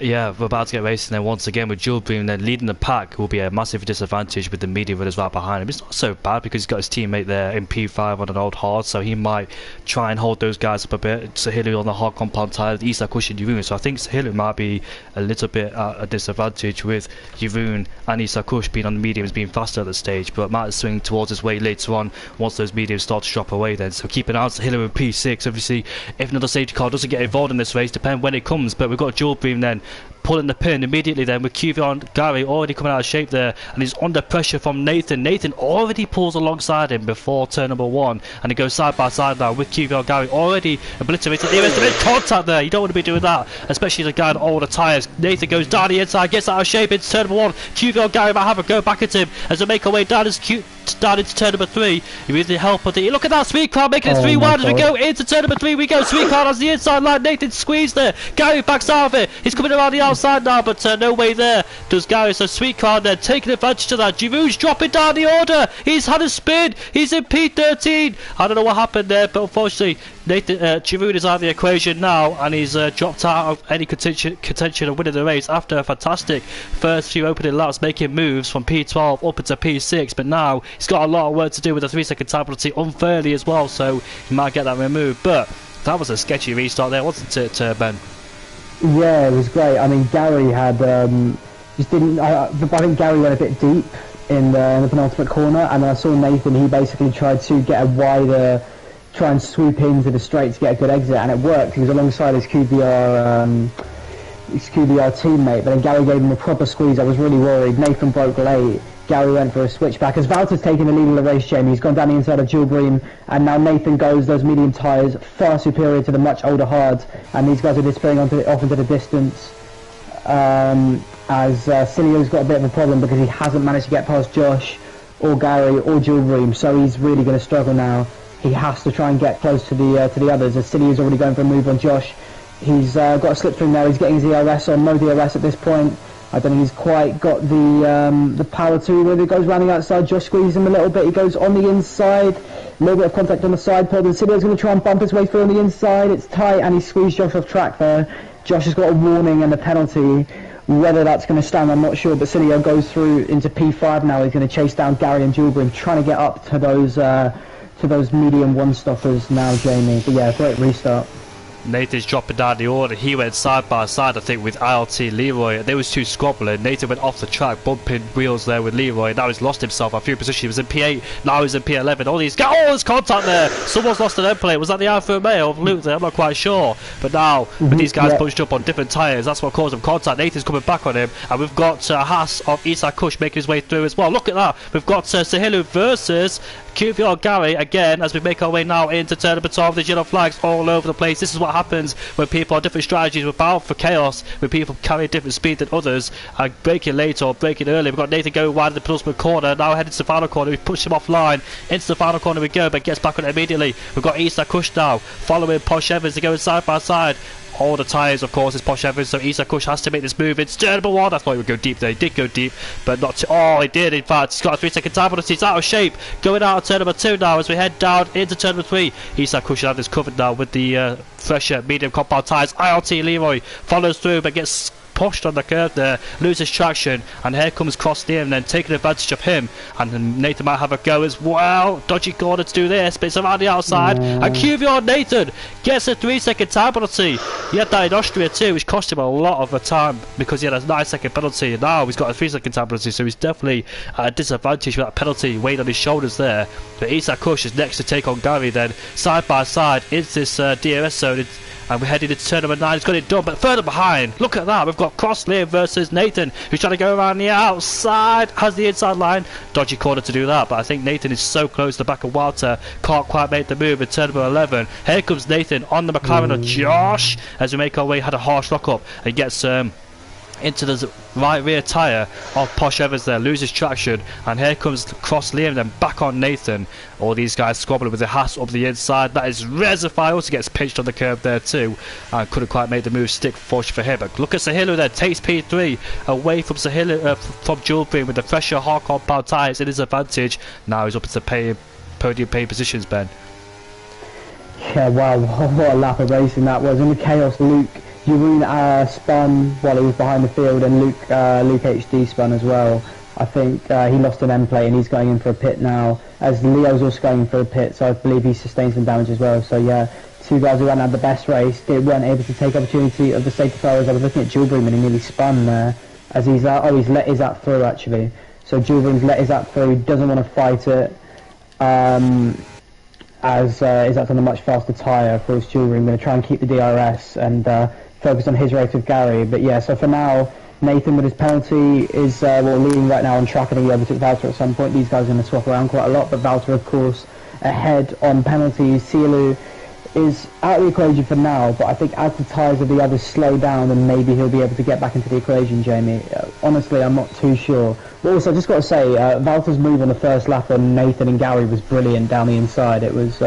yeah, we're about to get racing then once again with Jules Briam then leading the pack will be a massive disadvantage with the medium runners right behind him. It's not so bad because he's got his teammate there in P5 on an old hard, so he might try and hold those guys up a bit. Sahilu on the hard compound tyre, Isak pushing Jeroen, so I think Sahilu might be a little bit at a disadvantage with Jeroen and Isak Kush being on the mediums, being faster at the stage, but might swing towards his way later on once those mediums start to drop away then. So keep an eye on Sahilu in P6. Obviously, if another safety car doesn't get involved in this race, depending when it comes, but we've got Jules Briam then pulling the pin immediately then with QV on Gary already coming out of shape there, and he's under pressure from Nathan. Nathan already pulls alongside him before turn number 1, and he goes side by side now with QV on Gary already obliterated. There is a bit of contact there, you don't want to be doing that, especially the guy on older tyres. Nathan goes down the inside, gets out of shape into turn number 1. QV on Gary might have a go back at him as they make our way down into turn number 3. He needs the help of the, look at that, Sweet Crown making it 3 wide as we go into turn number 3. We go, Sweet Crown has the inside line, Nathan squeezed there, Gary backs out of it, he's coming around the outside. outside now, but no way there does Gary. So Sweet Cloud there taking advantage of that. Giroud's dropping down the order. He's had a spin. He's in P13. I don't know what happened there, but unfortunately Giroud is out of the equation now, and he's dropped out of any contention of winning the race after a fantastic first few opening laps, making moves from P12 up into P6. But now he's got a lot of work to do with a 3-second time penalty unfairly as well, so he might get that removed. But that was a sketchy restart there, wasn't it, Ben? Yeah, it was great. I mean, Gary had just didn't. I think Gary went a bit deep in the penultimate corner, and then I saw Nathan. He basically tried to get a wider, try and swoop into the straight to get a good exit, and it worked. He was alongside his QBR teammate, but then Gary gave him a proper squeeze. I was really worried. Nathan broke late. Gary went for a switchback. As Valter's taking the lead in the race, Jamie, he's gone down the inside of Jules Green, and now Nathan goes those medium tyres, far superior to the much older hards, and these guys are disappearing off into the distance. As Cilio's got a bit of a problem because he hasn't managed to get past Josh or Gary or Jules Green, so he's really going to struggle now. He has to try and get close to the others, as Cilio's already going for a move on Josh. He's got a slipstream now. He's getting his ERS on, no DRS at this point. I don't think he's quite got the power to whether he goes round the outside. Josh squeezes him a little bit. He goes on the inside. A little bit of contact on the side pod. And Cilio's going to try and bump his way through on the inside. It's tight, and he squeezed Josh off track there. Josh has got a warning and a penalty. Whether that's going to stand, I'm not sure. But Cilio goes through into P5 now. He's going to chase down Gary and Julbring, trying to get up to those medium one-stoppers now, Jamie. But yeah, great restart. Nathan's dropping down the order. He went side by side, I think, with ILT Leroy. They was two squabbling. Nathan went off the track, bumping wheels there with Leroy. Now he's lost himself a few positions. He was in P8, now he's in P11. All these there's contact there. Someone's lost an end plate. Was that the Alfa Romeo of Luke there? I'm not quite sure. But now, with these guys punched up on different tyres, that's what caused them contact. Nathan's coming back on him, and we've got Haas of Isak Kush making his way through as well. Look at that. We've got Sahilu versus QVR Gary again as we make our way now into turn number 12. There's yellow flags all over the place. This is what happens when people have different strategies. We're bound for chaos when people carry a different speed than others and breaking late or breaking early. We've got Nathan going wide in the penultimate corner, now heading to the final corner. We push him offline. Into the final corner we go, but gets back on it immediately. We've got Isak Kush now following Posh Evans. They're going side by side. All the tyres, of course, is Posh Evans, so Isak Kush has to make this move. It's turn number 1. I thought he would go deep there. He did go deep, but not to. Oh, he did, in fact. He's got a 3-second time penalty. He's out of shape. Going out of turn number 2 now as we head down into turn number 3. Isak Kush should have this covered now with the fresher medium compound tyres. ILT Leroy follows through, but gets pushed on the curve there, loses traction, and here comes Cross Liam then taking advantage of him, and then Nathan might have a go as well. Dodgy corner to do this, but it's around the outside, and QVR Nathan gets a 3-second time penalty. He had that in Austria too, which cost him a lot of the time because he had a 9-second penalty, and now he's got a 3-second time penalty, so he's definitely at a disadvantage with that penalty weighing on his shoulders there. But Isak Kush is next to take on Gary then, side by side into this DRS zone. And we're heading into turn number 9. He's got it done, but further behind, look at that. We've got Crossley versus Nathan, who's trying to go around the outside, has the inside line. Dodgy corner to do that, but I think Nathan is so close to the back of Walter, can't quite make the move in turn number 11. Here comes Nathan on the McLaren of Josh as we make our way, had a harsh lock-up, and gets into the right rear tyre of Posh Evans there, loses traction, and here comes Cross Liam then back on Nathan. All these guys squabbling with the Haas up the inside. That is Rezify, also gets pinched on the curb there too, and couldn't quite make the move stick, fortunately for him. But look at Sahilu there, takes P3 away from Sahilu, from Julbring with the fresher hard compound tyres in his advantage. Now he's up into podium pay positions, Ben. Yeah, wow, what a lap of racing that was. In the chaos, Luke Jeroen spun while he was behind the field, and Luke HD spun as well. I think he lost an end plate and he's going in for a pit now, as Leo's also going for a pit, so I believe he sustained some damage as well. So yeah, two guys who hadn't had the best race, they weren't able to take opportunity of the safety car. As I was looking at Julbring and he nearly spun there as he's let his app through actually. So Julbring's let his app through, he doesn't want to fight it. As Isaac's on a much faster tyre. Of course, Julbring going to try and keep the DRS and focus on his race with Gary. But yeah, so for now, Nathan with his penalty is leading right now on track. I think he overtook Valter at some point. These guys are going to swap around quite a lot, but Valter, of course, ahead on penalties. Cielu is out of the equation for now, but I think as the tyres of the others slow down, then maybe he'll be able to get back into the equation, Jamie. Honestly, I'm not too sure. But also, I just got to say, Valter's move on the first lap on Nathan and Gary was brilliant down the inside. It was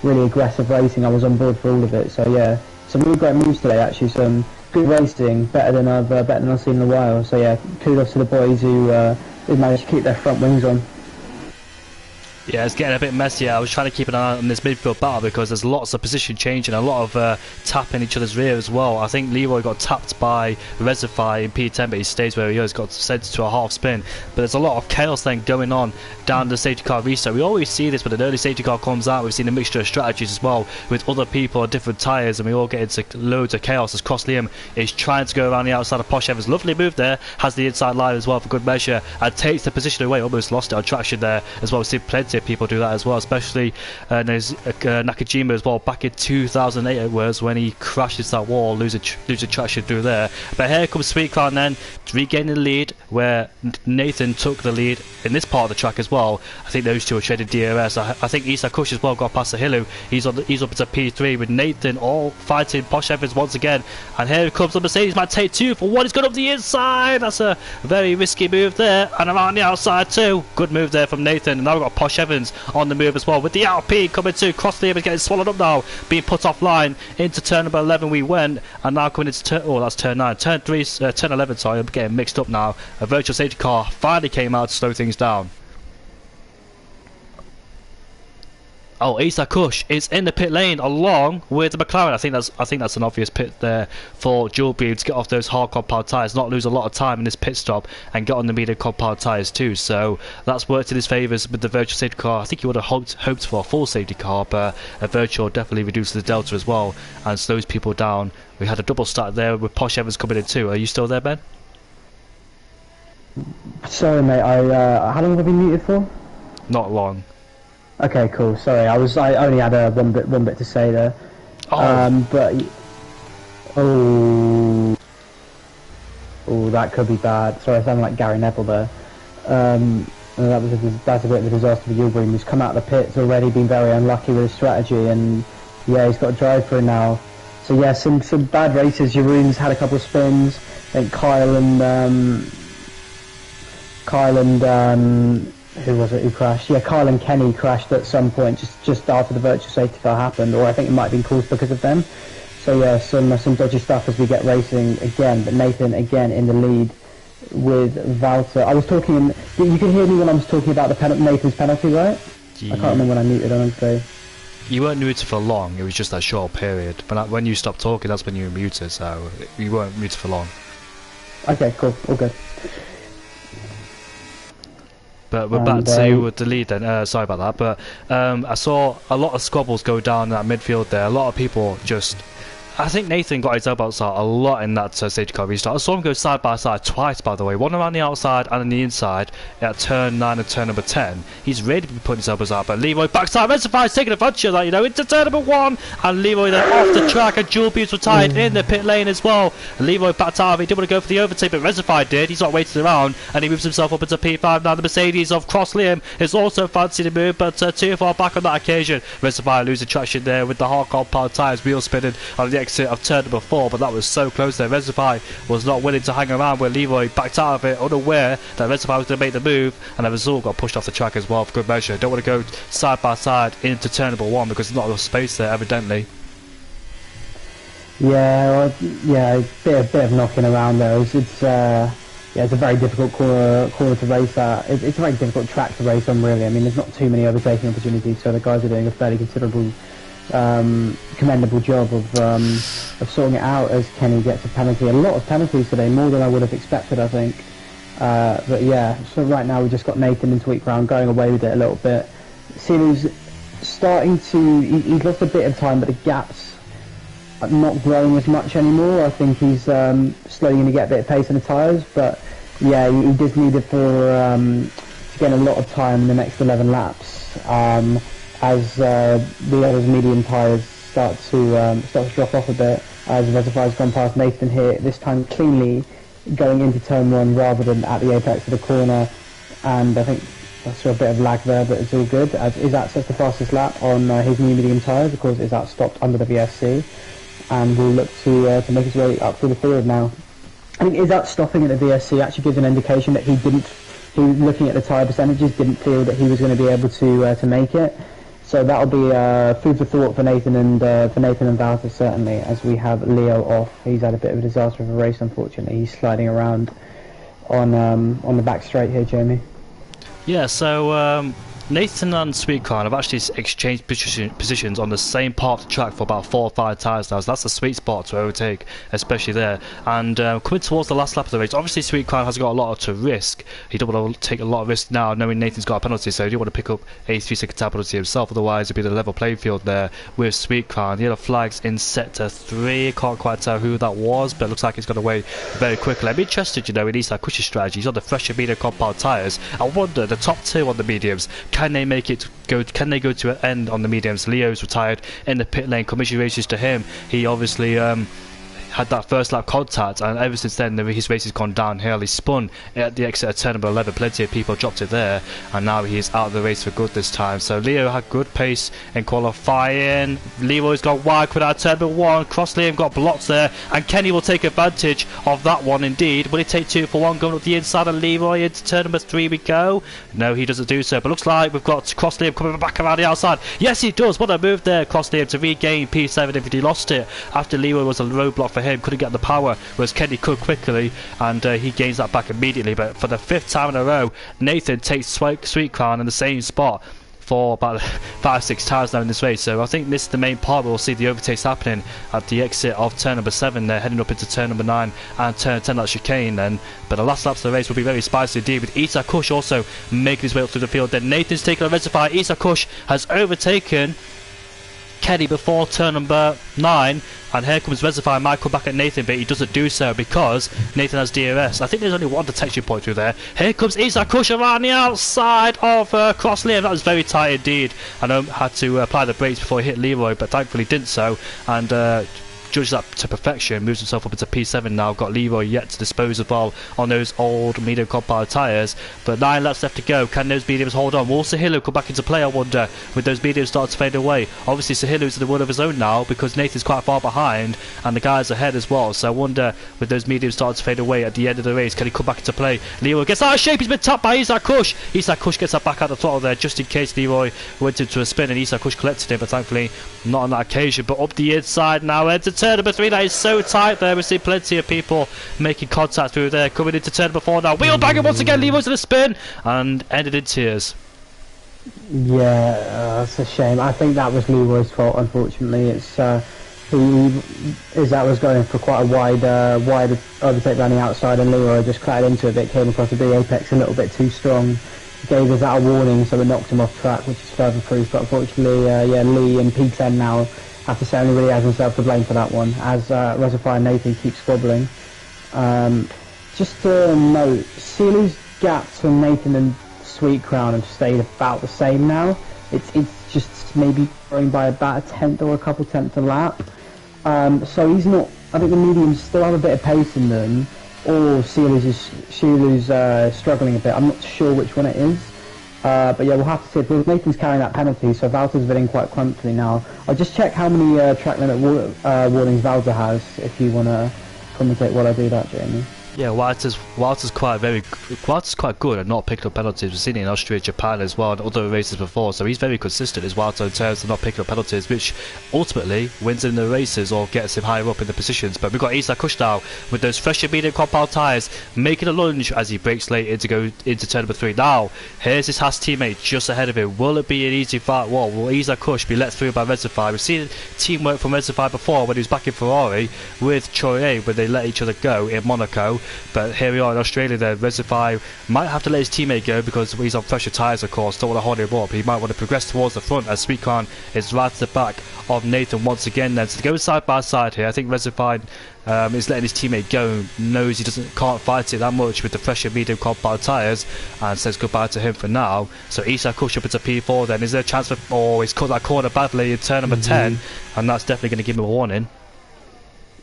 really aggressive racing. I was on board for all of it. So yeah, some really great moves today, actually. Some good racing, better than I've seen in a while. So yeah, kudos to the boys who managed to keep their front wings on. Yeah, it's getting a bit messier. I was trying to keep an eye on this midfield battle because there's lots of position changing, a lot of tapping each other's rear as well. I think Leroy got tapped by Resify in P10, but he stays where he is, got sent to a half spin. But there's a lot of chaos then going on down the safety car restart. We always see this when an early safety car comes out. We've seen a mixture of strategies as well with other people on different tyres, and we all get into loads of chaos as Cross Liam is trying to go around the outside of Posh Evans. Lovely move there, has the inside line as well for good measure, and takes the position away. Almost lost it on traction there as well. We've seen plenty of people do that as well, especially Nakajima as well back in 2008 it was when he crashed into that wall, losing traction through there. But here comes Sweet Crown then regaining the lead, where Nathan took the lead in this part of the track as well. I think those two are trading DRS. I think Issa Kush as well got past the Hillu. He's up into P3 with Nathan all fighting Posh Evans once again, and here comes the Mercedes might take two for one. He's got up the inside. That's a very risky move there, and around the outside too. Good move there from Nathan, and now we've got Posh Evans on the move as well with the Alp coming to Cross Liam is getting swallowed up now, being put offline. Into turn number 11 we went, and now coming into that's turn 9, turn 11, sorry, I'm getting mixed up now. A virtual safety car finally came out to slow things down. Oh, Issa Kush is in the pit lane along with the McLaren. I think that's an obvious pit there for Dual Beam to get off those hard compound tyres, not lose a lot of time in this pit stop, and get on the medium compound tyres too. So that's worked in his favours with the virtual safety car. I think he would have hoped for a full safety car, but a virtual definitely reduces the delta as well and slows people down. We had a double start there with Posh Evans coming in too. Are you still there, Ben? Sorry, mate. How long have we been muted for? Not long. Okay, cool. Sorry, I only had one bit to say there. That could be bad. Sorry, I sound like Gary Neville there. That's a bit of a disaster for Yulbring. He's come out of the pits already, been very unlucky with his strategy, and yeah, he's got a drive through now. So yeah, some bad races. Jeroen's had a couple of spins. I think Kyle and who was it who crashed? Yeah, Kyle and Kenny crashed at some point just after the virtual safety car happened, or I think it might have been caused because of them. So yeah, some dodgy stuff as we get racing again, but Nathan again in the lead with Valter. I was talking, you could hear me when I was talking about the Nathan's penalty, right? Yeah. I can't remember when I muted, honestly. You weren't muted for long, it was just that short period. But when you stopped talking, that's when you were muted, so you weren't muted for long. Okay, cool, all good. But we're back to the lead then, sorry about that, but I saw a lot of squabbles go down in that midfield there. A lot of people just... I think Nathan got his elbows out a lot in that safety car restart. I saw him go side by side twice, by the way. One around the outside and on the inside at turn 9 and turn number 10. He's really been putting his elbows out, but Leroy backside, Resify's taking advantage of that, you know, into turn number 1. And Leroy then off the track, and Dual Beams retired in the pit lane as well. And Leroy backed out of it. He didn't want to go for the overtake, but Resify did. He's not waiting around, and he moves himself up into P5. Now the Mercedes of Cross Liam is also fancy the move, but too far back on that occasion. Resify losing traction there with the hard compound tyres, wheel spinning on the exit of turn number 4, but that was so close there. Resify was not willing to hang around, where Leroy backed out of it, unaware that Resify was going to make the move, and the result got pushed off the track as well for good measure. Don't want to go side by side into turn number 1 because there's not enough space there, evidently. Yeah, a bit of knocking around there. It's a very difficult corner to race at. It's a very difficult track to race on, really. I mean, there's not too many overtaking opportunities, so the guys are doing a fairly considerable, commendable job of sorting it out as Kenny gets a penalty. A lot of penalties today, more than I would have expected, I think. But yeah, so right now we just got Nathan and Sweet Crown going away with it a little bit. Sinu's starting to... He's lost a bit of time, but the gap's not growing as much anymore. I think he's slowly going to get a bit of pace in the tyres, but yeah, he does need it to get a lot of time in the next 11 laps. As the others' medium tyres start to drop off a bit, as Resify's gone past Nathan here, this time cleanly going into turn 1 rather than at the apex of the corner, and I think I saw a bit of lag there, but it's all good, as Izat sets the fastest lap on his new medium tyres. Of course, Izat stopped under the VSC, and will look to make his way up through the field now. I think Izat stopping at the VSC actually gives an indication that he, looking at the tyre percentages, didn't feel that he was going to be able to make it. So that'll be food for thought for Nathan and Valter, certainly, as we have Leo off. He's had a bit of a disaster of a race, unfortunately. He's sliding around on the back straight here, Jamie. Yeah, so Nathan and Sweetcrown have actually exchanged positions on the same part of the track for about 4 or 5 tyres now, so that's a sweet spot to overtake, especially there. And coming towards the last lap of the race, obviously Sweetcrown has got a lot to risk. He don't want to take a lot of risk now, knowing Nathan's got a penalty, so he don't want to pick up a 3-second time penalty himself, otherwise it'd be the level playing field there with Sweetcrown. The other flags in sector 3, can't quite tell who that was, but it looks like it's got away very quickly. I'm interested, you know, in Eastside Cush's strategies on the fresher medium compound tyres. I wonder, the top 2 on the mediums, can they make it go? Can they go to an end on the mediums? Leo's retired in the pit lane. Commiserations to him. He obviously had that first lap contact, and ever since then his race has gone downhill. He spun at the exit of turn number 11, plenty of people dropped it there, and now he is out of the race for good this time. So Leo had good pace in qualifying. Leroy's got wide cut out turn number 1, Cross Liam got blocked there, and Kenny will take advantage of that one indeed. Will he take 2 for 1 going up the inside of Leroy into turn number 3 we go? No, he doesn't do so, but looks like we've got Cross Liam coming back around the outside. Yes, he does. What a move there, Cross Liam, to regain P7 if he lost it after Leroy was a roadblock for him, couldn't get the power, whereas Kenny could quickly, and he gains that back immediately. But for the 5th time in a row, Nathan takes Sweetcrown in the same spot for about 5-6 times now in this race. So I think this is the main part where we'll see the overtakes happening at the exit of turn number 7 there, heading up into turn number 9 and turn 10, that chicane then. But the last laps of the race will be very spicy indeed, with Isa Kush also making his way up through the field. Then Nathan's taken a reservoir. Isa Kush has overtaken Kenny before turn number 9, and here comes Reservoir. Might come back at Nathan, but he doesn't do so because Nathan has DRS. I think there's only one detection point through there. Here comes Isa Kush around the outside of Cross Liam. That was very tight indeed. I know had to apply the brakes before he hit Leroy, but thankfully didn't so, and judged that to perfection, moves himself up into P7 now. Got Leroy yet to dispose of all on those old medium compound tyres, but 9 laps left to go. Can those mediums hold on? Will Sahilo come back into play, I wonder, with those mediums starting to fade away? Obviously Sahilo's in the world of his own now because Nathan's quite far behind and the guys ahead as well, so I wonder, with those mediums starting to fade away at the end of the race, can he come back into play? Leroy gets out of shape, he's been tapped by Isa Kush. Isa Kush gets that back out the throttle there just in case Leroy went into a spin, and Isa Kush collected him, but thankfully not on that occasion. But up the inside now, into turn number 3. That is so tight there. We see plenty of people making contact through there. Coming into turn number 4 now. Wheel banging once again. Leroy's in a spin and ended in tears. Yeah, that's a shame. I think that was Leroy's fault, unfortunately. It's Izak was going for quite a wide overtake around the outside, and Leroy just clattered into it. It came across the big apex a little bit too strong. Gave Izak a warning, so it knocked him off track, which is further proof. But unfortunately, Lee in P10 now have to say only really has himself to blame for that one, as Reservoir Nathan keeps squabbling. Just to note, Sealy's gaps from Nathan and Sweetcrown have stayed about the same now. It's just maybe growing by about a tenth or a couple tenths a lap. So he's not. I think the mediums still have a bit of pace in them, or Sealy's struggling a bit. I'm not sure which one it is. But yeah, we'll have to see. Because Nathan's carrying that penalty, so Valter's winning quite comfortably now. I'll just check how many track limit warnings Valter has, if you want to commentate while I do that, Jamie. Yeah, Walter's quite good at not picking up penalties. We've seen it in Austria, Japan as well, and other races before. So he's very consistent as Walter in terms of not picking up penalties, which ultimately wins him the races or gets him higher up in the positions. But we've got Isa Kush now with those fresher medium compound tyres making a lunge as he breaks late into turn number 3. Now here's his Haas teammate just ahead of him. Will it be an easy fight? Well, will Isa Kush be let through by Reservoir? We've seen teamwork from Reservoir before when he was back in Ferrari with Choye, where they let each other go in Monaco. But here we are in Australia there. Reservoir might have to let his teammate go because he's on fresher tyres, of course. Don't want to hold him up. He might want to progress towards the front as Sweetcrown is right to the back of Nathan once again then. So to go side by side here, I think Reservoir is letting his teammate go, knows he can't fight it that much with the fresher medium compound tyres, and says goodbye to him for now. So Isa Kush up into P4 then. Is there a chance for... Oh, he's cut that corner badly in turn number 10, and that's definitely going to give him a warning.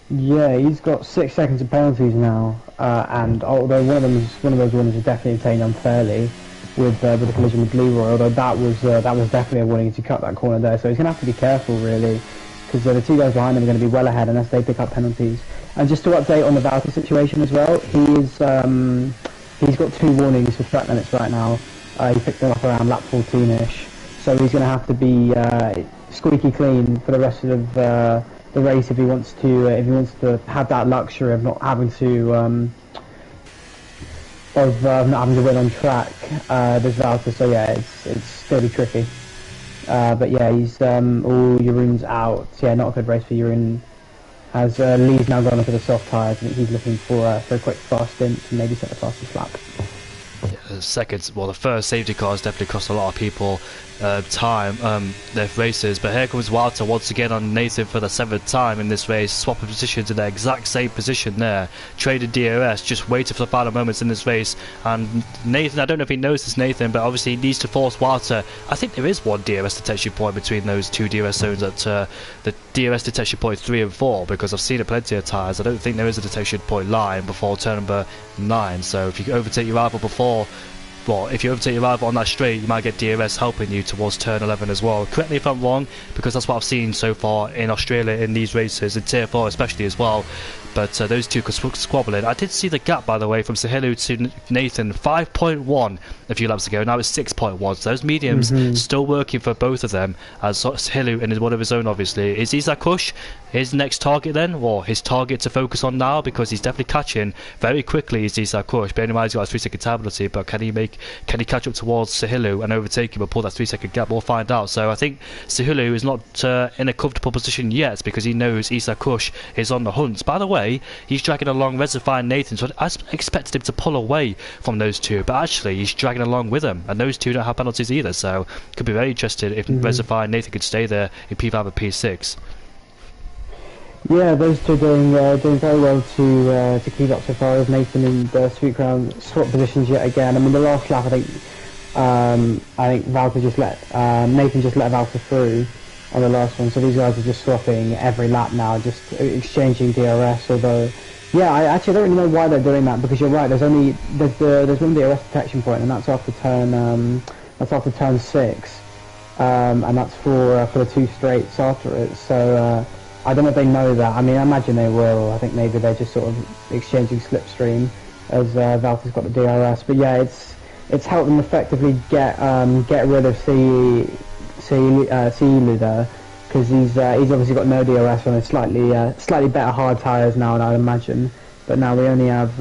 Yeah, he's got 6 seconds of penalties now, and although one of those warnings was definitely obtained unfairly with the collision with Leroy, although that was definitely a warning to cut that corner there. So he's going to have to be careful really, because the 2 guys behind him are going to be well ahead unless they pick up penalties. And just to update on the Valtteri situation as well, he's got 2 warnings for track limits right now. He picked them up around lap 14ish. so he's going to have to be squeaky clean for the rest of the race if he wants to have that luxury of not having to win on track. This Valtteri, so yeah, it's going to be tricky. But yeah, he's all Jeroen's out. Yeah, not a good race for Jeroen. As Lee's now gone onto the soft tyres, I think he's looking for a quick fast stint to maybe set the fastest lap. The first safety cars definitely cost a lot of people time, their races, but here comes Walter once again on Nathan for the 7th time in this race, swapping positions in the exact same position there, trading DRS, just waiting for the final moments in this race. And Nathan, I don't know if he knows this, Nathan, but obviously he needs to force Walter. I think there is one DRS detection point between those two DRS zones at the DRS detection point 3 and 4, because I've seen it plenty of times. I don't think there is a detection point line before turn number 9, so if you overtake your rival if you overtake your rival on that straight, you might get DRS helping you towards turn 11 as well. Correct me if I'm wrong, because that's what I've seen so far in Australia in these races, in Tier 4 especially as well. But those two could squabbling. I did see the gap, by the way, from Sahilu to Nathan, 5.1 a few laps ago. Now it's 6.1. So those mediums still working for both of them. As Sahilu in one of his own, obviously. Is Isak Kush his next target then, or his target to focus on now? Because he's definitely catching very quickly. Is Isak Kush? Bearing in mind he's got a 3-second time penalty, but can he catch up towards Sahilu and overtake him and pull that 3-second gap? We'll find out. So I think Sahilu is not in a comfortable position yet, because he knows Isak Kush is on the hunt. By the way, he's dragging along Reservoir and Nathan, so I expected him to pull away from those two, but actually he's dragging along with them, and those two don't have penalties either, so could be very interested if Reservoir and Nathan could stay there in P5 and P6. Yeah, those two doing very well to keep up so far, as Nathan and Sweet Crown swap positions yet again. I mean, the last lap, I think Valtteri just let Nathan just let Valtteri through on the last one, so these guys are just swapping every lap now, just exchanging DRS. Although, yeah, I actually don't really know why they're doing that, because you're right. There's one DRS detection point, and that's after turn 6, and that's for the 2 straights after it. So I don't know if they know that. I mean, I imagine they will. I think maybe they're just sort of exchanging slipstream as Valtteri's got the DRS. But yeah, it's helped them effectively get rid of Silu there, because he's obviously got no DRS on his slightly better hard tyres now, I'd imagine. But now we only have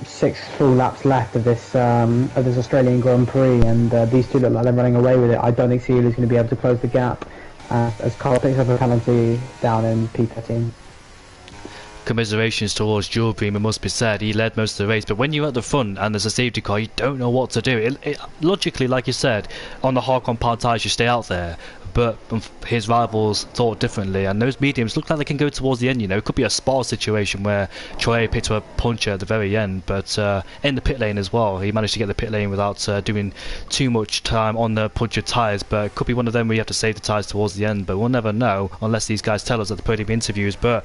6 full laps left of this Australian Grand Prix, and these two look like they're running away with it. I don't think Silu's going to be able to close the gap as Carl picks up a penalty down in P13. Commiserations towards Julbream, it must be said. He led most of the race, but when you're at the front and there's a safety car, you don't know what to do. Logically, like you said, on the hard compound tyres you stay out there, but his rivals thought differently, and those mediums look like they can go towards the end. You know, it could be a Spa situation where Troy picked up a puncher at the very end, but in the pit lane as well, he managed to get the pit lane without doing too much time on the punctured tyres. But it could be one of them where you have to save the tyres towards the end, but we'll never know unless these guys tell us at the podium interviews. But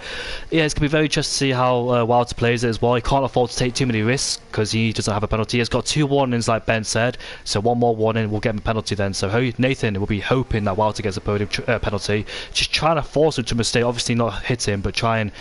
yeah, it's going to be very interesting to see how Wilder plays it as well. He can't afford to take too many risks because he doesn't have a penalty. He's got 2 warnings, like Ben said, so one more warning will get him a penalty then. So Nathan will be hoping that Wilder gets a podium penalty, just trying to force him to mistake, obviously not hit him, but try and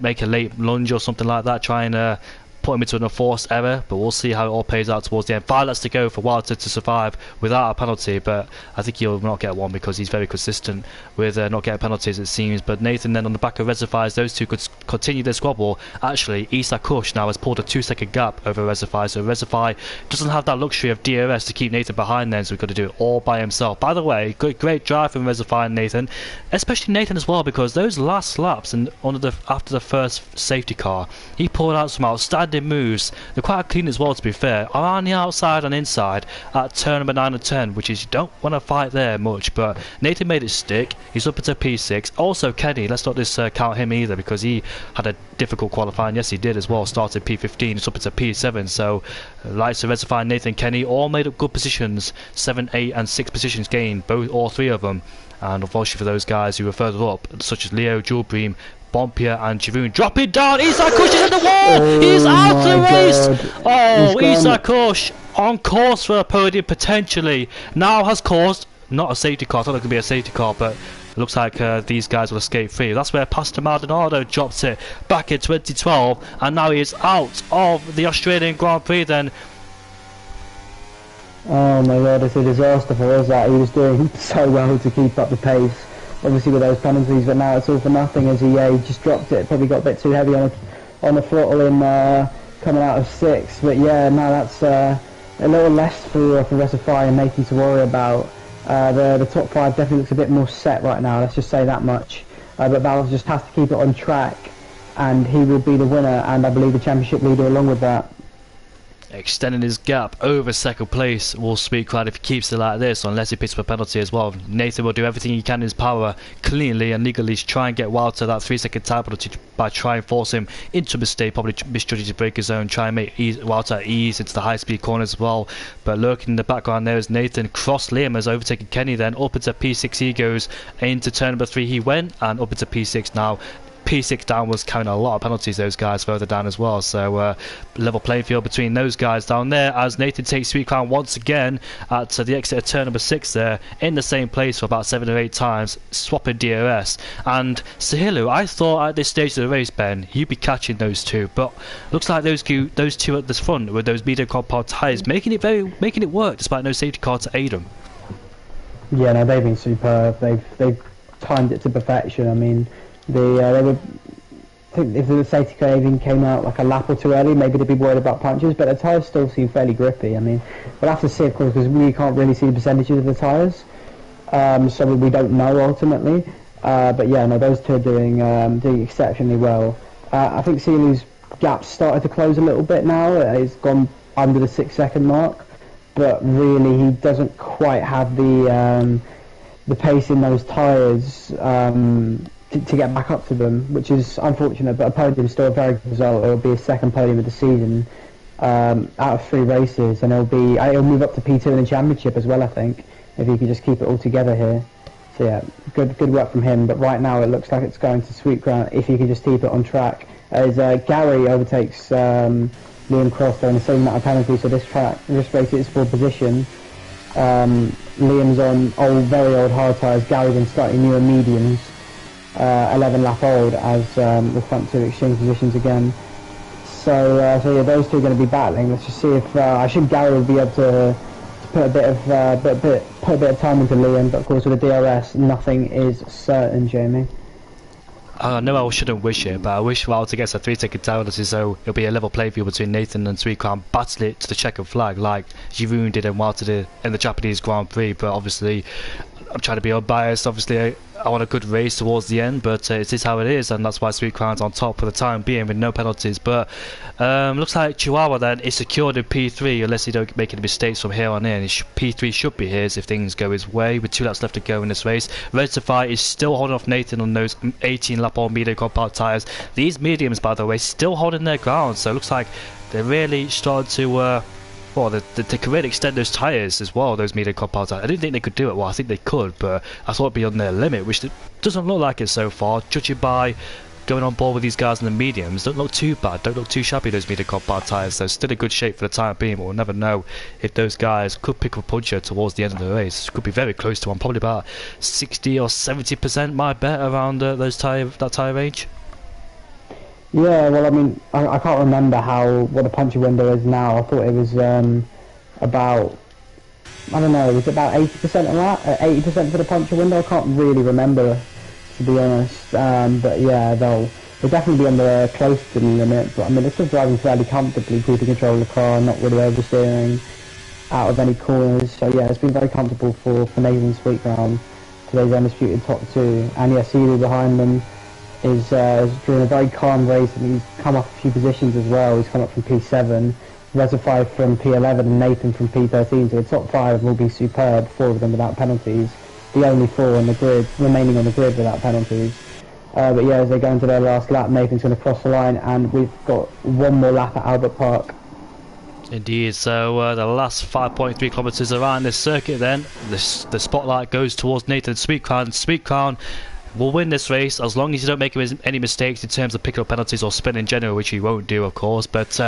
make a late lunge or something like that, try and put him into an enforced error. But we'll see how it all plays out towards the end. 5 laps to go for Wilder to survive without a penalty, but I think he'll not get one because he's very consistent with not getting penalties, it seems. But Nathan then on the back of Reservoirs, those two could continue their squabble. Actually, Isak Kush now has pulled a 2-second gap over Reservoir, so Reservoir doesn't have that luxury of DRS to keep Nathan behind then, so he's got to do it all by himself. By the way, great drive from Reservoir and Nathan, especially Nathan as well, because those last laps and after the first safety car, he pulled out some outstanding moves. They're quite clean as well, to be fair, around the outside and inside at turn number 9 and 10, which is you don't want to fight there much, but Nathan made it stick. He's up into P6. Also Kenny, let's not discount him either, because he had a difficult qualifying. Yes, he did as well, started P15, it's up into P7, so likes of Reservoir, Nathan, Kenny all made up good positions, 7, 8 and 6 positions gained, all 3 of them. And unfortunately for those guys who were further up, such as Leo, Julbream, Bompier and Jeroen, drop it down. Isak Kush is in the wall. He's out the race. Oh, Isak Kush on course for a podium potentially. Now has caused not a safety car. I thought it could be a safety car, but it looks like these guys will escape free. That's where Pastor Maldonado dropped it back in 2012, and now he is out of the Australian Grand Prix. Then Oh my god, it's a disaster for us that he was doing so well to keep up the pace. Obviously with those penalties, but now it's all for nothing as he just dropped it. Probably got a bit too heavy on the throttle in coming out of 6. But yeah, no, that's a little less for Recify and Nathan to worry about. The top 5 definitely looks a bit more set right now. Let's just say that much. But Valve just has to keep it on track, and he will be the winner, and I believe the championship leader along with that. Extending his gap over second place will speak crowd if he keeps it like this, unless he picks up a penalty as well. Nathan will do everything he can in his power, cleanly and legally, to try and get Wild to that 3-second time penalty by trying to force him into a mistake, probably misjudging to break his zone, try and make Wild to ease into the high speed corners as well. But lurking in the background there is Nathan. Cross Liam has overtaken Kenny, then up into P6 he goes, into turn number 3 he went, and up into P6 now. P6 down was carrying a lot of penalties, those guys further down as well, so level playing field between those guys down there as Nathan takes Sweet Crown once again at the exit of turn number 6 there, in the same place for about 7 or 8 times, swapping DRS. And Sahilu, I thought at this stage of the race, Ben, he'd be catching those two, but looks like those two at this front with those medium compound tyres making it work despite no safety car to aid them. Yeah, no, they've been superb. They've timed it to perfection. I mean, they were, I think if the safety car even came out like a lap or two early, maybe they'd be worried about punches, but the tyres still seem fairly grippy. I mean, we'll have to see, of course, because we can't really see the percentages of the tyres, so we don't know ultimately. But yeah, no, those two are doing exceptionally well. I think Sealy's gap started to close a little bit now. He's gone under the 6-second mark, but really he doesn't quite have the pace in those tyres to get back up to them, which is unfortunate, but a podium is still a very good result. It'll be his second podium of the season out of 3 races, and it'll move up to P2 in the championship as well, I think, if he can just keep it all together here. So yeah, good work from him, but right now it looks like it's going to Sweet Crown if he can just keep it on track. As Gary overtakes Liam Cross, they're in the same amount of penalties, so this race is for position. Liam's on very old hard tyres, Gary's on slightly newer mediums. 11 lap old as the front 2 exchange positions again. So yeah, those two are going to be battling. Let's just see if I think Gary will be able to put a bit of time into Liam, but of course with the DRS, nothing is certain, Jamie. No, I shouldn't wish it, but I wish Wild to get a 3-second penalty, so it'll be a level play field between Nathan and Sweet Crown, battle it to the checkered flag like Giroud did and Wild did in the Japanese Grand Prix. But obviously, I'm trying to be unbiased. Obviously, I want a good race towards the end, but it is how it is, and that's why Sweet Crown's on top for the time being with no penalties. But looks like Chihuahua then is secured in P3 unless he don't make any mistakes from here on in. P3 should be his if things go his way with 2 laps left to go in this race. Rectify is still holding off Nathan on those 18 lap on medium compact tyres. These mediums, by the way, still holding their ground, so it looks like they're really starting to they could really extend those tyres as well, those medium compound tyres. I didn't think they could do it. Well, I think they could, but I thought it'd be on their limit, which doesn't look like it so far. Judging by going on board with these guys in the mediums, don't look too bad, don't look too shabby, those medium compound tyres. They're still in good shape for the time being, but we'll never know if those guys could pick up a puncher towards the end of the race. It could be very close to one, probably about 60 or 70% my bet around that tyre range. Yeah, well, I mean, I can't remember what the puncher window is now. I thought it was about, I don't know, was it about 80% of that? 80% for the puncher window? I can't really remember, to be honest. But yeah, they'll definitely be on the close to the limit. But I mean, they're still driving fairly comfortably, keeping control of the car, not really oversteering out of any corners. So yeah, it's been very comfortable for Nathan Sweet Crown, today's undisputed top 2. And yeah, Seeley behind them is doing a very calm race, and he's come up a few positions as well. He's come up from P7, Recify from P11 and Nathan from P13, so the top 5 will be superb, 4 of them without penalties, the only 4 on the grid, remaining on the grid without penalties. But yeah, as they go into their last lap, Nathan's going to cross the line, and we've got one more lap at Albert Park. Indeed, so the last 5.3 kilometres around this circuit then, the spotlight goes towards Nathan Sweet Crown. Sweet Crown will win this race as long as you don't make any mistakes in terms of picking up penalties or spin in general, which you won't do, of course. But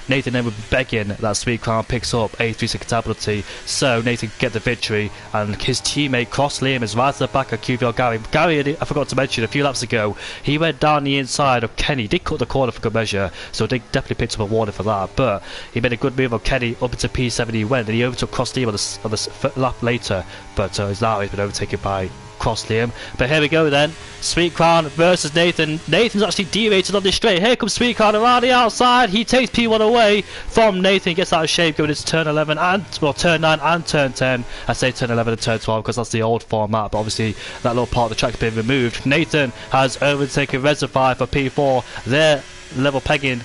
Nathan then will be begging that Sweet Crown picks up a 3-second penalty, so Nathan can get the victory. And his teammate Cross Liam is right at the back of QVR Gary. Gary, I forgot to mention a few laps ago, he went down the inside of Kenny. Did cut the corner for good measure, so they definitely picked up a warning for that. But he made a good move on Kenny up into P7. He went and he overtook Cross Liam on the lap later, but he's been overtaken by Cross Liam. But here we go then. Sweet Crown versus Nathan. Nathan's actually derated on this straight. Here comes Sweet Crown around the outside. He takes P1 away from Nathan. Gets out of shape going into turn 11 and turn 9 and turn 10. I say turn 11 and turn 12 because that's the old format, but obviously that little part of the track's been removed. Nathan has overtaken Reservoir for P4. They're level pegging.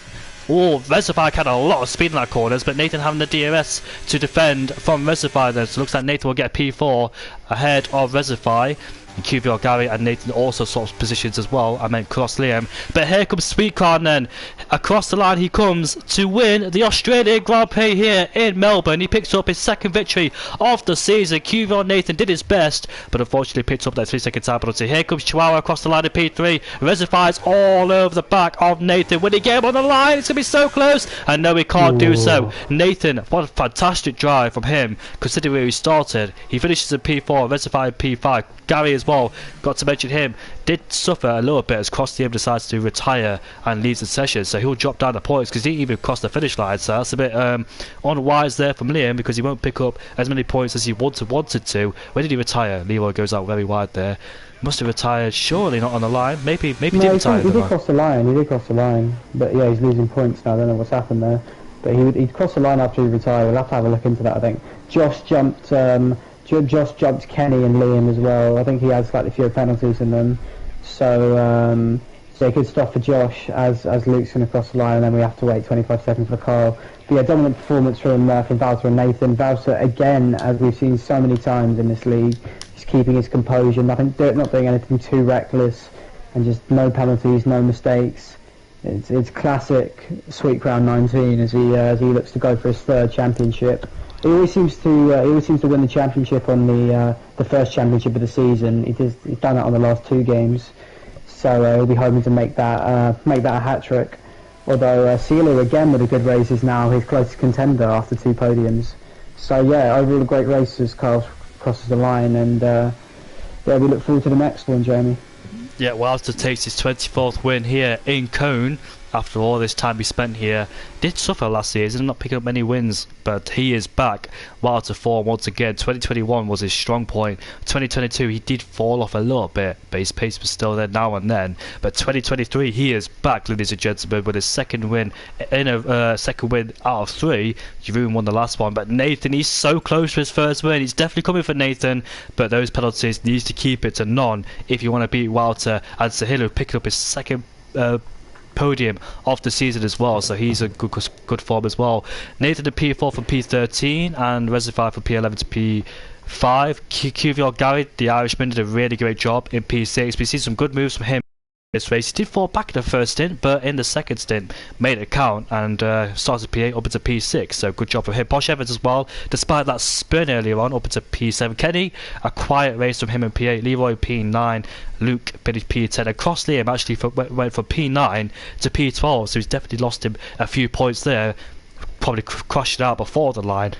Oh, Reservoir had a lot of speed in that corners, but Nathan having the DRS to defend from Reservoir then. So it looks like Nathan will get P4 ahead of Reservoir. And QVR Gary and Nathan also swaps positions as well. I meant Cross Liam. But here comes Sweet Crown then. Across the line he comes to win the Australian Grand Prix here in Melbourne. He picks up his second victory of the season. QVR Nathan did his best, but unfortunately picked up that 3-second time penalty. Here comes Chihuahua across the line in P3. Reservoirs all over the back of Nathan. When he get him on the line, it's going to be so close. And no, he can't do so. Nathan, what a fantastic drive from him, considering where he started. He finishes in P4, Reservoir in P5. Gary as well, got to mention him, did suffer a little bit as Cross Liam decides to retire and leaves the session, so he'll drop down the points because he didn't even cross the finish line. So that's a bit unwise there from Liam, because he won't pick up as many points as he wanted to. When did he retire? Leroy goes out very wide there. Must have retired, surely not on the line. Maybe no, did retire. He did cross the line. He did cross the line, but yeah, he's losing points now. I don't know what's happened there, but he'd cross the line after he retired. We'll have to have a look into that. I think Josh jumped Kenny and Liam as well. I think he had slightly fewer penalties than them, so a good stop for Josh as Luke's going to cross the line, and then we have to wait 25 seconds for Carl. But yeah, dominant performance from Wouter and Nathan. Wouter, again, as we've seen so many times in this league, he's keeping his composure, not doing anything too reckless, and just no penalties, no mistakes. It's classic Sweet Crown 19 as he looks to go for his third championship. He always seems to win the championship on the first championship of the season. He's done it on the last two games, so he'll be hoping to make that a hat trick. Although Sealer again with a good race is now his closest contender after two podiums. So yeah, overall a great race as Carl crosses the line, and yeah, we look forward to the next one, Jamie. Yeah, Wouter takes his 24th win here in Cone. After all this time he spent here, did suffer last season, not picking up many wins, but he is back. Wouter form once again. 2021 was his strong point. 2022 he did fall off a little bit, but his pace was still there now and then. But 2023 he is back, ladies and gentlemen, with his second win out of 3. Jeroen won the last one, but Nathan, he's so close to his first win. He's definitely coming for Nathan, but those penalties needs to keep it to none if you want to beat Wouter. And Sahilo picking up his second podium of the season as well, so he's a good form as well. Nathan to P4 from P13 and Reservoir from P11 to P5. QVR Gary, the Irishman, did a really great job in P6. We see some good moves from him this race. He did fall back in the first stint, but in the second stint made it count and started P8 up into P6, so good job for him. Posh Evans as well, despite that spin earlier on, up into P7. Kenny, a quiet race from him in P8. Leroy P9, Luke finished P10. Across Liam actually went from P9 to P12, so he's definitely lost him a few points there, probably crushed it out before the line.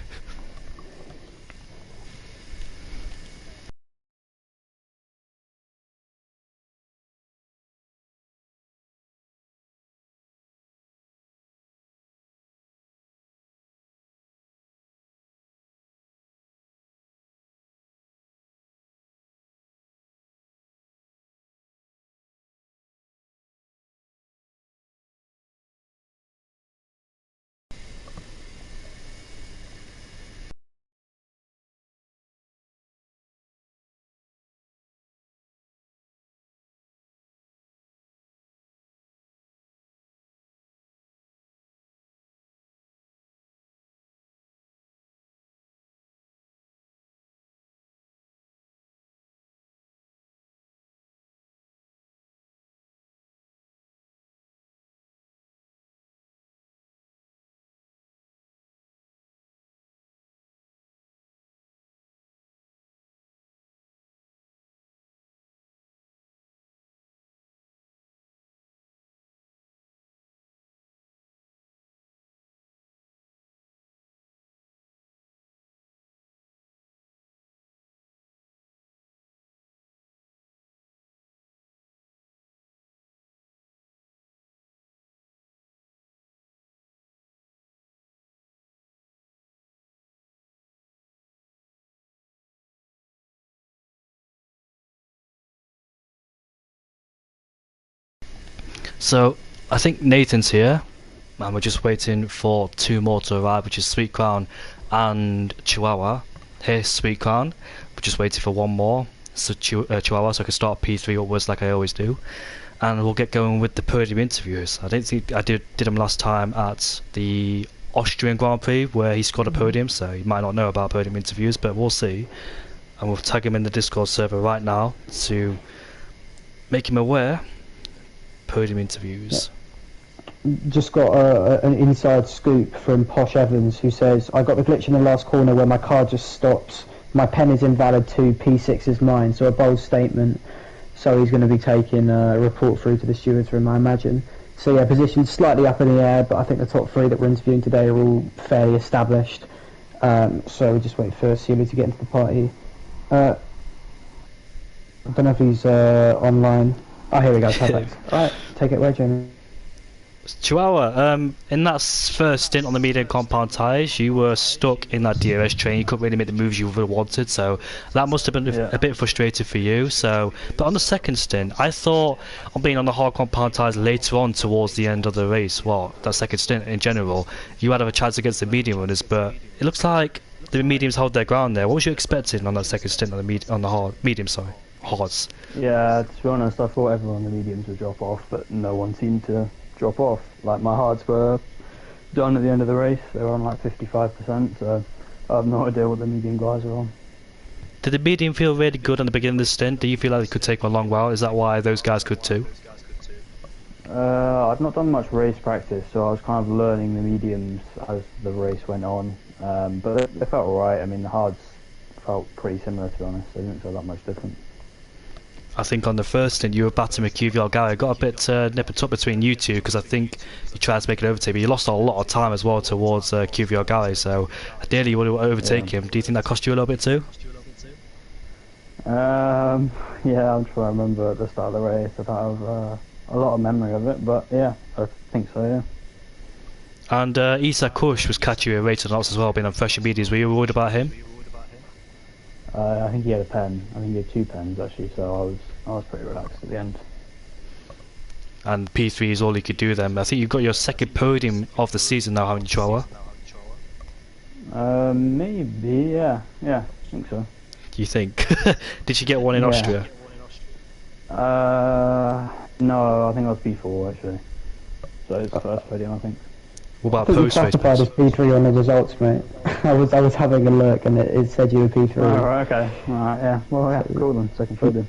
So I think Nathan's here, and we're just waiting for two more to arrive, which is Sweet Crown and Chihuahua. Here's Sweet Crown. We're just waiting for one more, so Chihuahua, so I can start P3 upwards like I always do. And we'll get going with the podium interviews. I don't think I did them last time at the Austrian Grand Prix where he scored a podium, so he might not know about podium interviews, but we'll see. And we'll tag him in the Discord server right now to make him aware. Podium interviews. Just got an inside scoop from Posh Evans, who says, I got the glitch in the last corner where my car just stops. My pen is invalid too, P6 is mine. So a bold statement. So he's going to be taking a report through to the stewards room, I imagine. So yeah, positions slightly up in the air, but I think the top three that we're interviewing today are all fairly established. So we just wait for Sealy to get into the party. I don't know if he's online. Oh, here we go, perfect. Alright, take it away, Jamie. Chihuahua, in that first stint on the medium compound tyres, you were stuck in that DRS train. You couldn't really make the moves you would have wanted, so that must have been a bit frustrating for you. So, but on the second stint, I thought on being on the hard compound tyres later on towards the end of the race, well, that second stint in general, you had a chance against the medium runners, but it looks like the mediums hold their ground there. What was you expecting on that second stint on the hards? Yeah, to be honest, I thought everyone on the mediums would drop off, but no one seemed to drop off. Like, my hards were done at the end of the race. They were on like 55%, so I have no idea what the medium guys are on. Did the medium feel really good on the beginning of the stint? Do you feel like it could take a long while? Is that why those guys could too? I've not done much race practice, so I was kind of learning the mediums as the race went on. But they felt alright. I mean, the hards felt pretty similar, to be honest. They didn't feel that much different. I think on the first stint you were battling with QVR Gary. Got a bit nipped up between you two because I think you tried to make an overtake, but you lost a lot of time as well towards QVR Gary. So ideally you would have overtaken him. Do you think that cost you a little bit too? Yeah, I'm trying to remember at the start of the race. I don't have a lot of memory of it, but yeah, I think so. Yeah. And Isa Kush was catching you a rate on lots as well, being on fresher medias. Were you worried about him? I think he had a pen. I think he had 2 pens actually, so I was pretty relaxed at the end. And P3 is all he could do then. I think you've got your second podium of the season now, haven't you, Chihuahua? Maybe, yeah, I think so. Do you think? Did you get one in Austria? No, I think I was P4 actually. So it's the first podium, I think. What about post-race? You classified as P3 on the results, mate. I was having a look and it said you were P3. Oh, right, okay. Alright, yeah. Well, yeah, cool then. Second podium.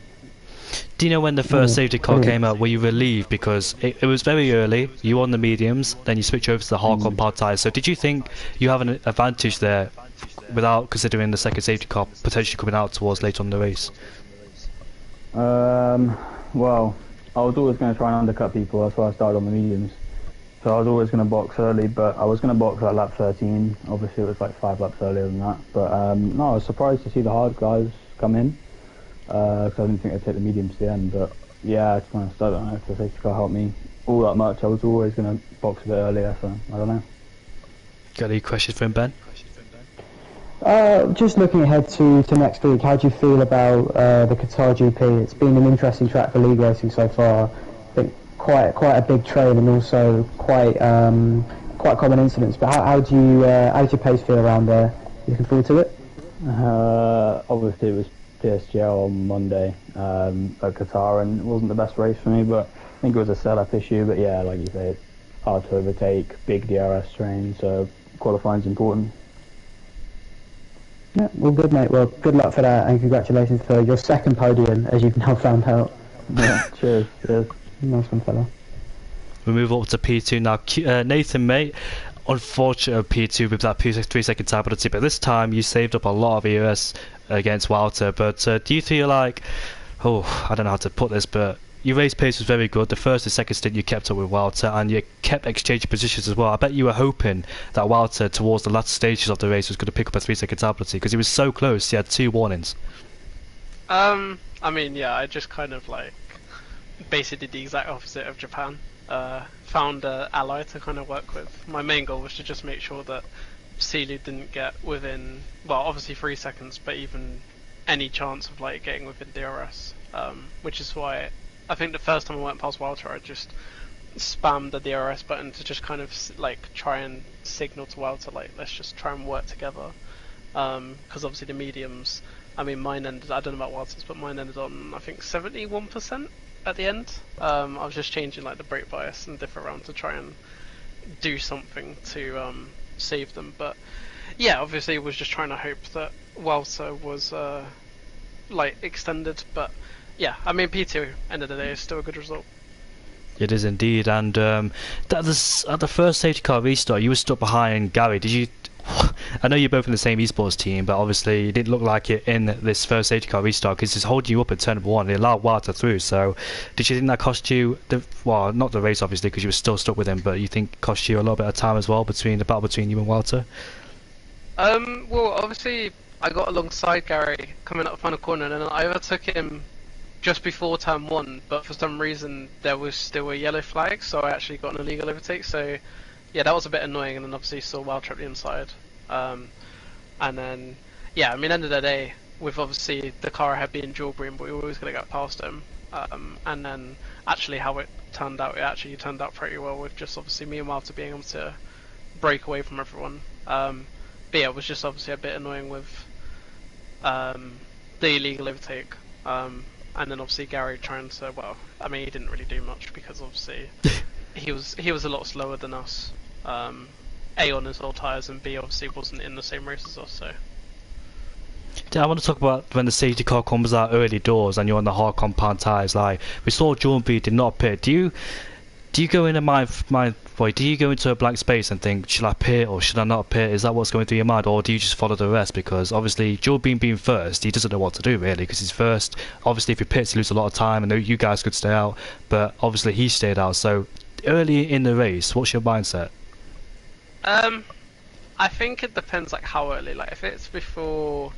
Do you know when the first safety car came out, were you relieved? Because it was very early, you were on the mediums, then you switch over to the hard compound tyres. So did you think you have an advantage there without considering the second safety car potentially coming out towards later on in the race? Well, I was always going to try and undercut people. That's why I started on the mediums. So I was always going to box early, but I was going to box at lap 13. Obviously, it was like 5 laps earlier than that. But no, I was surprised to see the hard guys come in because I didn't think they'd take the mediums to the end. But yeah, to be honest, I don't know if the safety car helped me all that much. I was always going to box a bit earlier, so I don't know. Got any questions for him, Ben? Just looking ahead to next week, how do you feel about the Qatar GP? It's been an interesting track for league racing so far. I think quite a big train and also quite common incidents. But how do your pace feel around there? You looking forward to it? Obviously, it was PSGL on Monday at Qatar, and it wasn't the best race for me. But I think it was a setup issue. But yeah, like you say, it's hard to overtake, big DRS train, so qualifying's important. Yeah, well, good, mate. Well, good luck for that, and congratulations for your second podium, as you've now found out. Yeah, cheers. Nice one, fella. We move up to P2 now. Nathan, mate, unfortunate P2 with that 3-second time penalty, but this time you saved up a lot of EOS against Walter. But do you feel like, I don't know how to put this, but your race pace was very good. The first and second stint you kept up with Walter, and you kept exchanging positions as well. I bet you were hoping that Walter, towards the latter stages of the race, was going to pick up a 3-second time penalty because he was so close. He had 2 warnings. I mean, yeah, I just kind of like basically did the exact opposite of Japan. Found an ally to kind of work with. My main goal was to just make sure that Sealy didn't get within, well, obviously 3 seconds, but even any chance of like getting within DRS. Which is why I think the first time I went past Walter, I just spam the DRS button to just kind of like try and signal to Wild to like let's just try and work together. Because obviously the mediums, I mean mine ended, I don't know about Wild's, but mine ended on I think 71% at the end. I was just changing like the brake bias and diff around to try and do something to save them. But yeah, obviously was just trying to hope that Welter was like extended. But yeah, I mean P2 end of the day is still a good result. It is indeed, and at the first safety car restart, you were stuck behind Gary. Did you? I know you're both in the same esports team, but obviously it didn't look like it in this first safety car restart because it's holding you up at turn number 1. It allowed Walter through. So, did you think that cost you well, not the race obviously because you were still stuck with him, but you think it cost you a little bit of time as well between the battle between you and Walter? Well, obviously I got alongside Gary coming up the final corner, and then I overtook him just before turn 1, but for some reason there was still a yellow flag, so I actually got an illegal overtake. So yeah, that was a bit annoying, and then obviously saw Wild trap the inside. And then yeah, I mean end of the day, with obviously the car I had being dual green, but we were always going to get past him. And then actually how it turned out, turned out pretty well with just obviously me and Walter being able to break away from everyone. But yeah, it was just obviously a bit annoying with the illegal overtake. And then obviously Gary trying to, well, I mean he didn't really do much because obviously he was a lot slower than us. A, on his old tyres, and B, obviously wasn't in the same race as us. So I want to talk about when the safety car comes out early doors and you're on the hard compound tyres. Like we saw, Jordan B did not pit. Do you go into do you go into a blank space and think, should I pit or should I not pit? Is that what's going through your mind, or do you just follow the rest? Because obviously Jordan being first, he doesn't know what to do really because he's first. Obviously if he pits, he loses a lot of time, and you guys could stay out, but obviously he stayed out. So early in the race, what's your mindset? I think it depends like how early. Like if it's before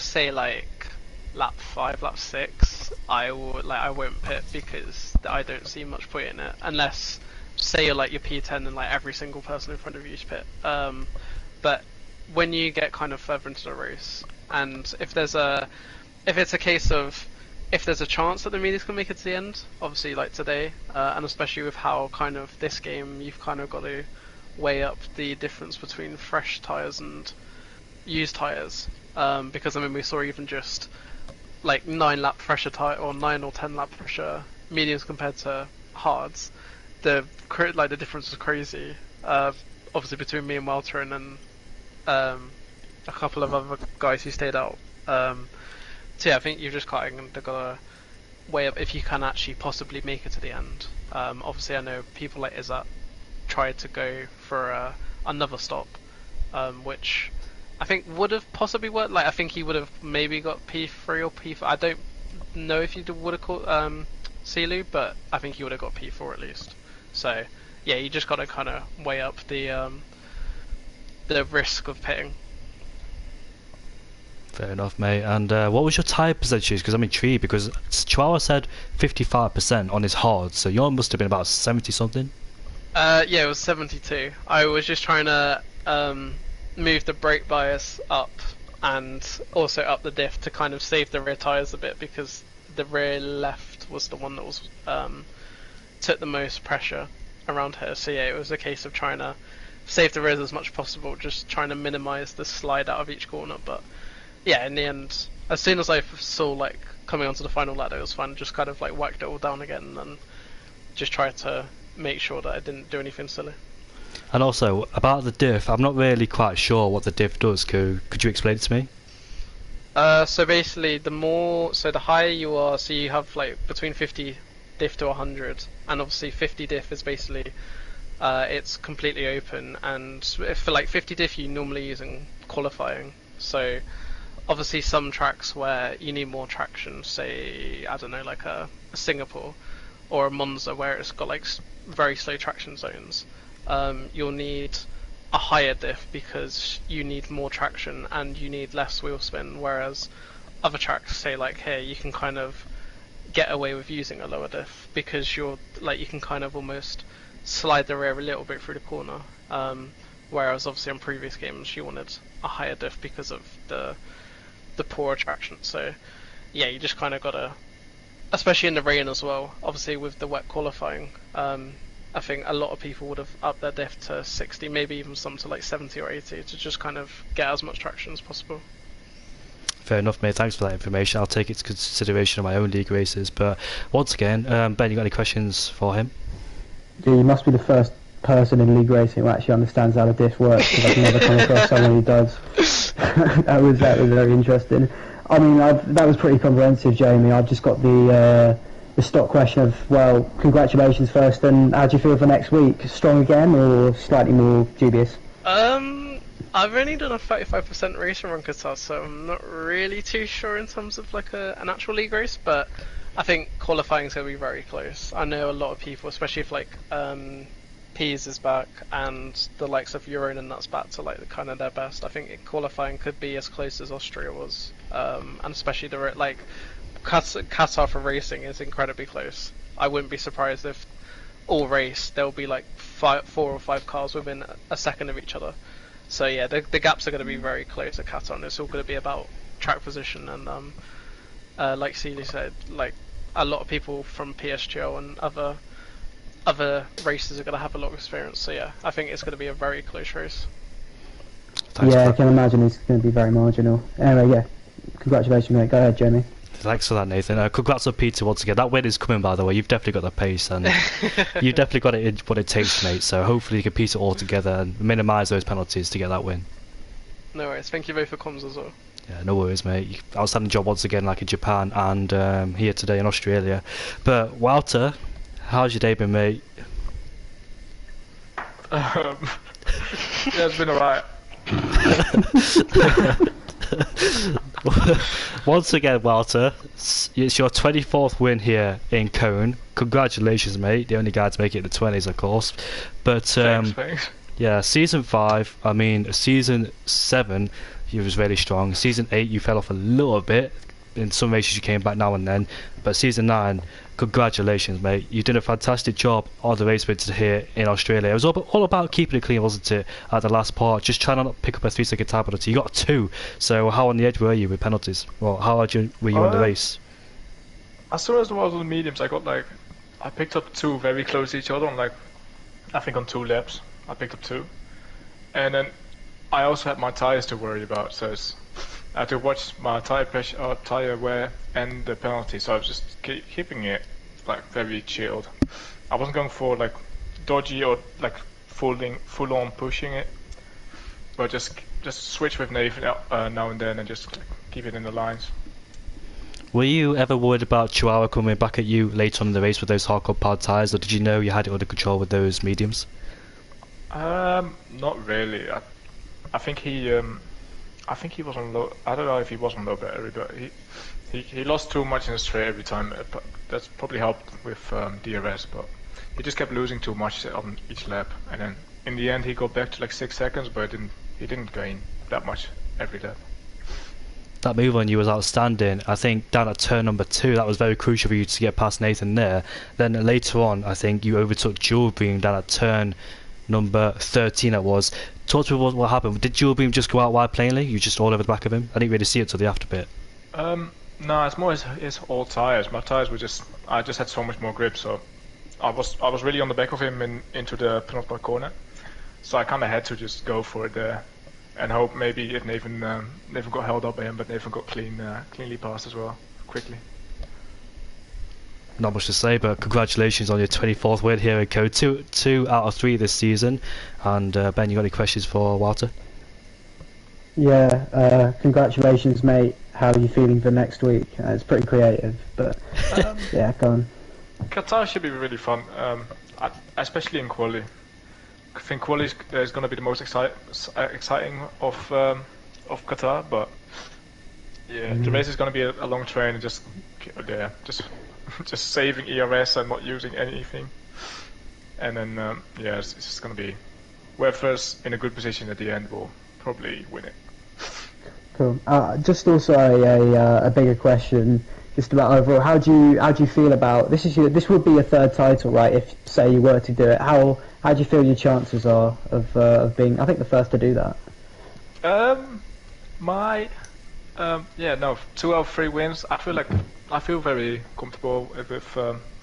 say like lap 5, lap 6, I won't pit because I don't see much point in it unless say you're like your P10 and like every single person in front of you is pit. But when you get kind of further into the race, and if it's a case of if there's a chance that the media's can make it to the end, obviously like today, and especially with how kind of this game you've kind of got to weigh up the difference between fresh tyres and used tyres, because I mean we saw even just like 9 lap pressure tyre or 9 or 10 lap pressure mediums compared to hards, the difference was crazy. Obviously between me and Walter and then a couple of other guys who stayed out. So yeah, I think you've just got to weigh up if you can actually possibly make it to the end. Obviously I know people like Izzat tried to go for another stop, which I think would have possibly worked. Like I think he would have maybe got P3 or P4. I don't know if he would have caught Silu, but I think he would have got P4 at least. So yeah, you just got to kind of weigh up the risk of pitting. Fair enough, mate. And what was your tyre percentage? Because I'm intrigued because Chihuahua said 55% on his hard, so yours must have been about 70 something. Yeah, it was 72. I was just trying to move the brake bias up and also up the diff to kind of save the rear tyres a bit because the rear left was the one that was took the most pressure around here. So yeah, it was a case of trying to save the rears as much as possible, just trying to minimise the slide out of each corner. But yeah, in the end, as soon as I saw like coming onto the final ladder, it was fine. Just kind of like whacked it all down again and just tried to make sure that I didn't do anything silly. And also about the diff, I'm not really quite sure what the diff does. Could you explain it to me? So basically, the higher you are, so you have like between 50 diff to 100, and obviously 50 diff is basically it's completely open, and if for like 50 diff you normally using qualifying. So obviously some tracks where you need more traction, say I don't know like a Singapore or a Monza where it's got like very slow traction zones, you'll need a higher diff because you need more traction and you need less wheel spin, whereas other tracks, say like here, you can kind of get away with using a lower diff because you can kind of almost slide the rear a little bit through the corner, whereas obviously on previous games you wanted a higher diff because of the poorer traction. So yeah, you just kind of gotta especially in the rain as well. Obviously, with the wet qualifying, I think a lot of people would have upped their diff to 60, maybe even some to like 70 or 80 to just kind of get as much traction as possible. Fair enough, mate. Thanks for that information. I'll take it into consideration of my own league races. But once again, Ben, you got any questions for him? Yeah, you must be the first person in league racing who actually understands how the diff works, because I've never come across someone who does. that was very interesting. I mean, that was pretty comprehensive, Jamie. I've just got the stock question of, well, congratulations first, and how do you feel for next week? Strong again, or slightly more dubious? I've only done a 35% race run Qatar, so I'm not really too sure in terms of like an actual league race, but I think qualifying is going to be very close. I know a lot of people, especially if like Peas is back and the likes of Euron and that's back to like kind of their best. I think qualifying could be as close as Austria was, and especially the like Qatar for racing is incredibly close. I wouldn't be surprised if all race there'll be like 4 or 5 cars within a second of each other. So yeah, the gaps are going to be very close at Qatar, and it's all going to be about track position and like Celie said, like a lot of people from PSGO and other races are going to have a lot of experience. So yeah, I think it's going to be a very close race. Thanks, I can imagine it's going to be very marginal. Anyway, yeah, congratulations, mate. Go ahead, Jamie. Thanks for that, Nathan. Congrats on Peter once again. That win is coming, by the way. You've definitely got the pace, and you've definitely got it what it takes, mate. So hopefully you can piece it all together and minimise those penalties to get that win. No worries. Thank you both for comms as well. Yeah, no worries, mate. Outstanding job once again, like in Japan and here today in Australia. But Walter, how's your day been, mate? Yeah, it's been alright. Once again, Walter, it's your 24th win here in Cone. Congratulations, mate. The only guy to make it in the 20s, of course. But Thanks. yeah, season 5. I mean, season 7, you was really strong. Season 8, you fell off a little bit. In some races, you came back now and then. But season 9, congratulations, mate. You did a fantastic job on the race wins here in Australia. It was all about keeping it clean, wasn't it? At the last part, just trying to not pick up a 3-second time penalty. You got 2. So how on the edge were you with penalties? Well, how hard were you on the race? As soon as I was on the mediums, I picked up 2 very close to each other. On I think on 2 laps, I picked up 2, and then I also had my tires to worry about. So I had to watch my tire pressure, tire wear, and the penalty. So I was just keeping it very chilled. I wasn't going for dodgy or full on pushing it, but just switch with Nathan now and then and just keep it in the lines. Were you ever worried about Chihuahua coming back at you later on in the race with those hardcore powered tyres, or did you know you had it under control with those mediums? Not really. I think he was on low. I don't know if he was on low battery, but he lost too much in the straight every time. That's probably helped with DRS, but he just kept losing too much on each lap, and then in the end he got back to 6 seconds, but he didn't gain that much every lap. That move on you was outstanding. I think down at turn number 2, that was very crucial for you to get past Nathan there. Then later on, I think you overtook Jewel Beam down at turn number 13 it was. Talk to me what happened. Did Jewel Beam just go out wide plainly? You just all over the back of him? I didn't really see it till the after bit. No, it's more his all tires. My tires were I just had so much more grip, so I was really on the back of him into the penultimate corner. So I kind of had to just go for it there, and hope maybe if Nathan got held up by him, but Nathan got cleanly past as well, quickly. Not much to say, but congratulations on your 24th win here in Code. 2 out of 3 this season. And Ben, you got any questions for Walter? Yeah, congratulations, mate. How are you feeling for next week? It's pretty creative, but yeah, go on. Qatar should be really fun, especially in quali. I think quali is going to be the most exciting of Qatar, but yeah, the race is going to be a long train and just saving ERS and not using anything, and then it's just going to be whoever's in a good position at the end will probably win it. Cool. Just also a bigger question, just about overall. How do you feel about this? This would be your 3rd title, right? If say you were to do it, how do you feel your chances are of being? I think the first to do that. 2 out of 3 wins. I feel like I feel very comfortable with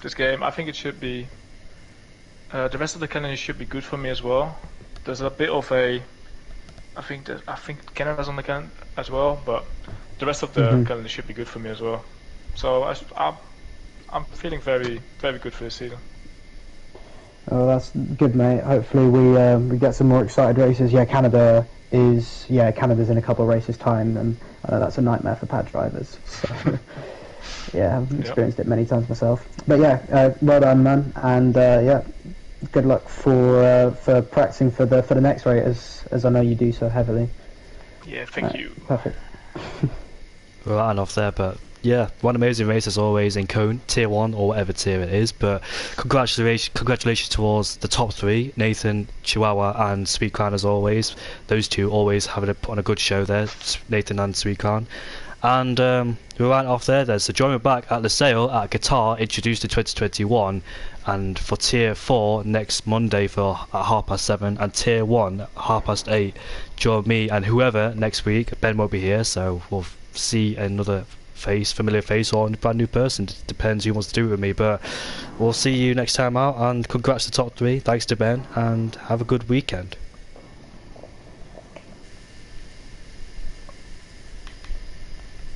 this game. I think it should be. The rest of the calendar should be good for me as well. There's a bit of a. I think Canada's on the calendar as well, but the rest of the calendar should be good for me as well. So I'm feeling very good for this season. Oh, that's good, mate. Hopefully we get some more excited races. Yeah, Canada's in a couple of races time, and I know that's a nightmare for pad drivers. So yeah, I've experienced it many times myself. But yeah, well done, man, and yeah, good luck for practicing for the next race, as I know you do so heavily. Yeah, thank you. Perfect. We're right off there, but yeah, one amazing race as always in Cone, Tier 1 or whatever tier it is, but congratulations towards the top 3, Nathan, Chihuahua and Sweet Crown as always. Those two always having put on a good show there, Nathan and Sweet Crown. And we're right off there then, so join me back at the sale at Guitar, introduced in 2021, and for Tier 4 next Monday at 7:30, and Tier 1 at 8:30. Join me and whoever next week. Ben won't be here, so we'll see another familiar face, or a brand new person. It depends who wants to do it with me, but we'll see you next time out, and congrats to top 3. Thanks to Ben, and have a good weekend.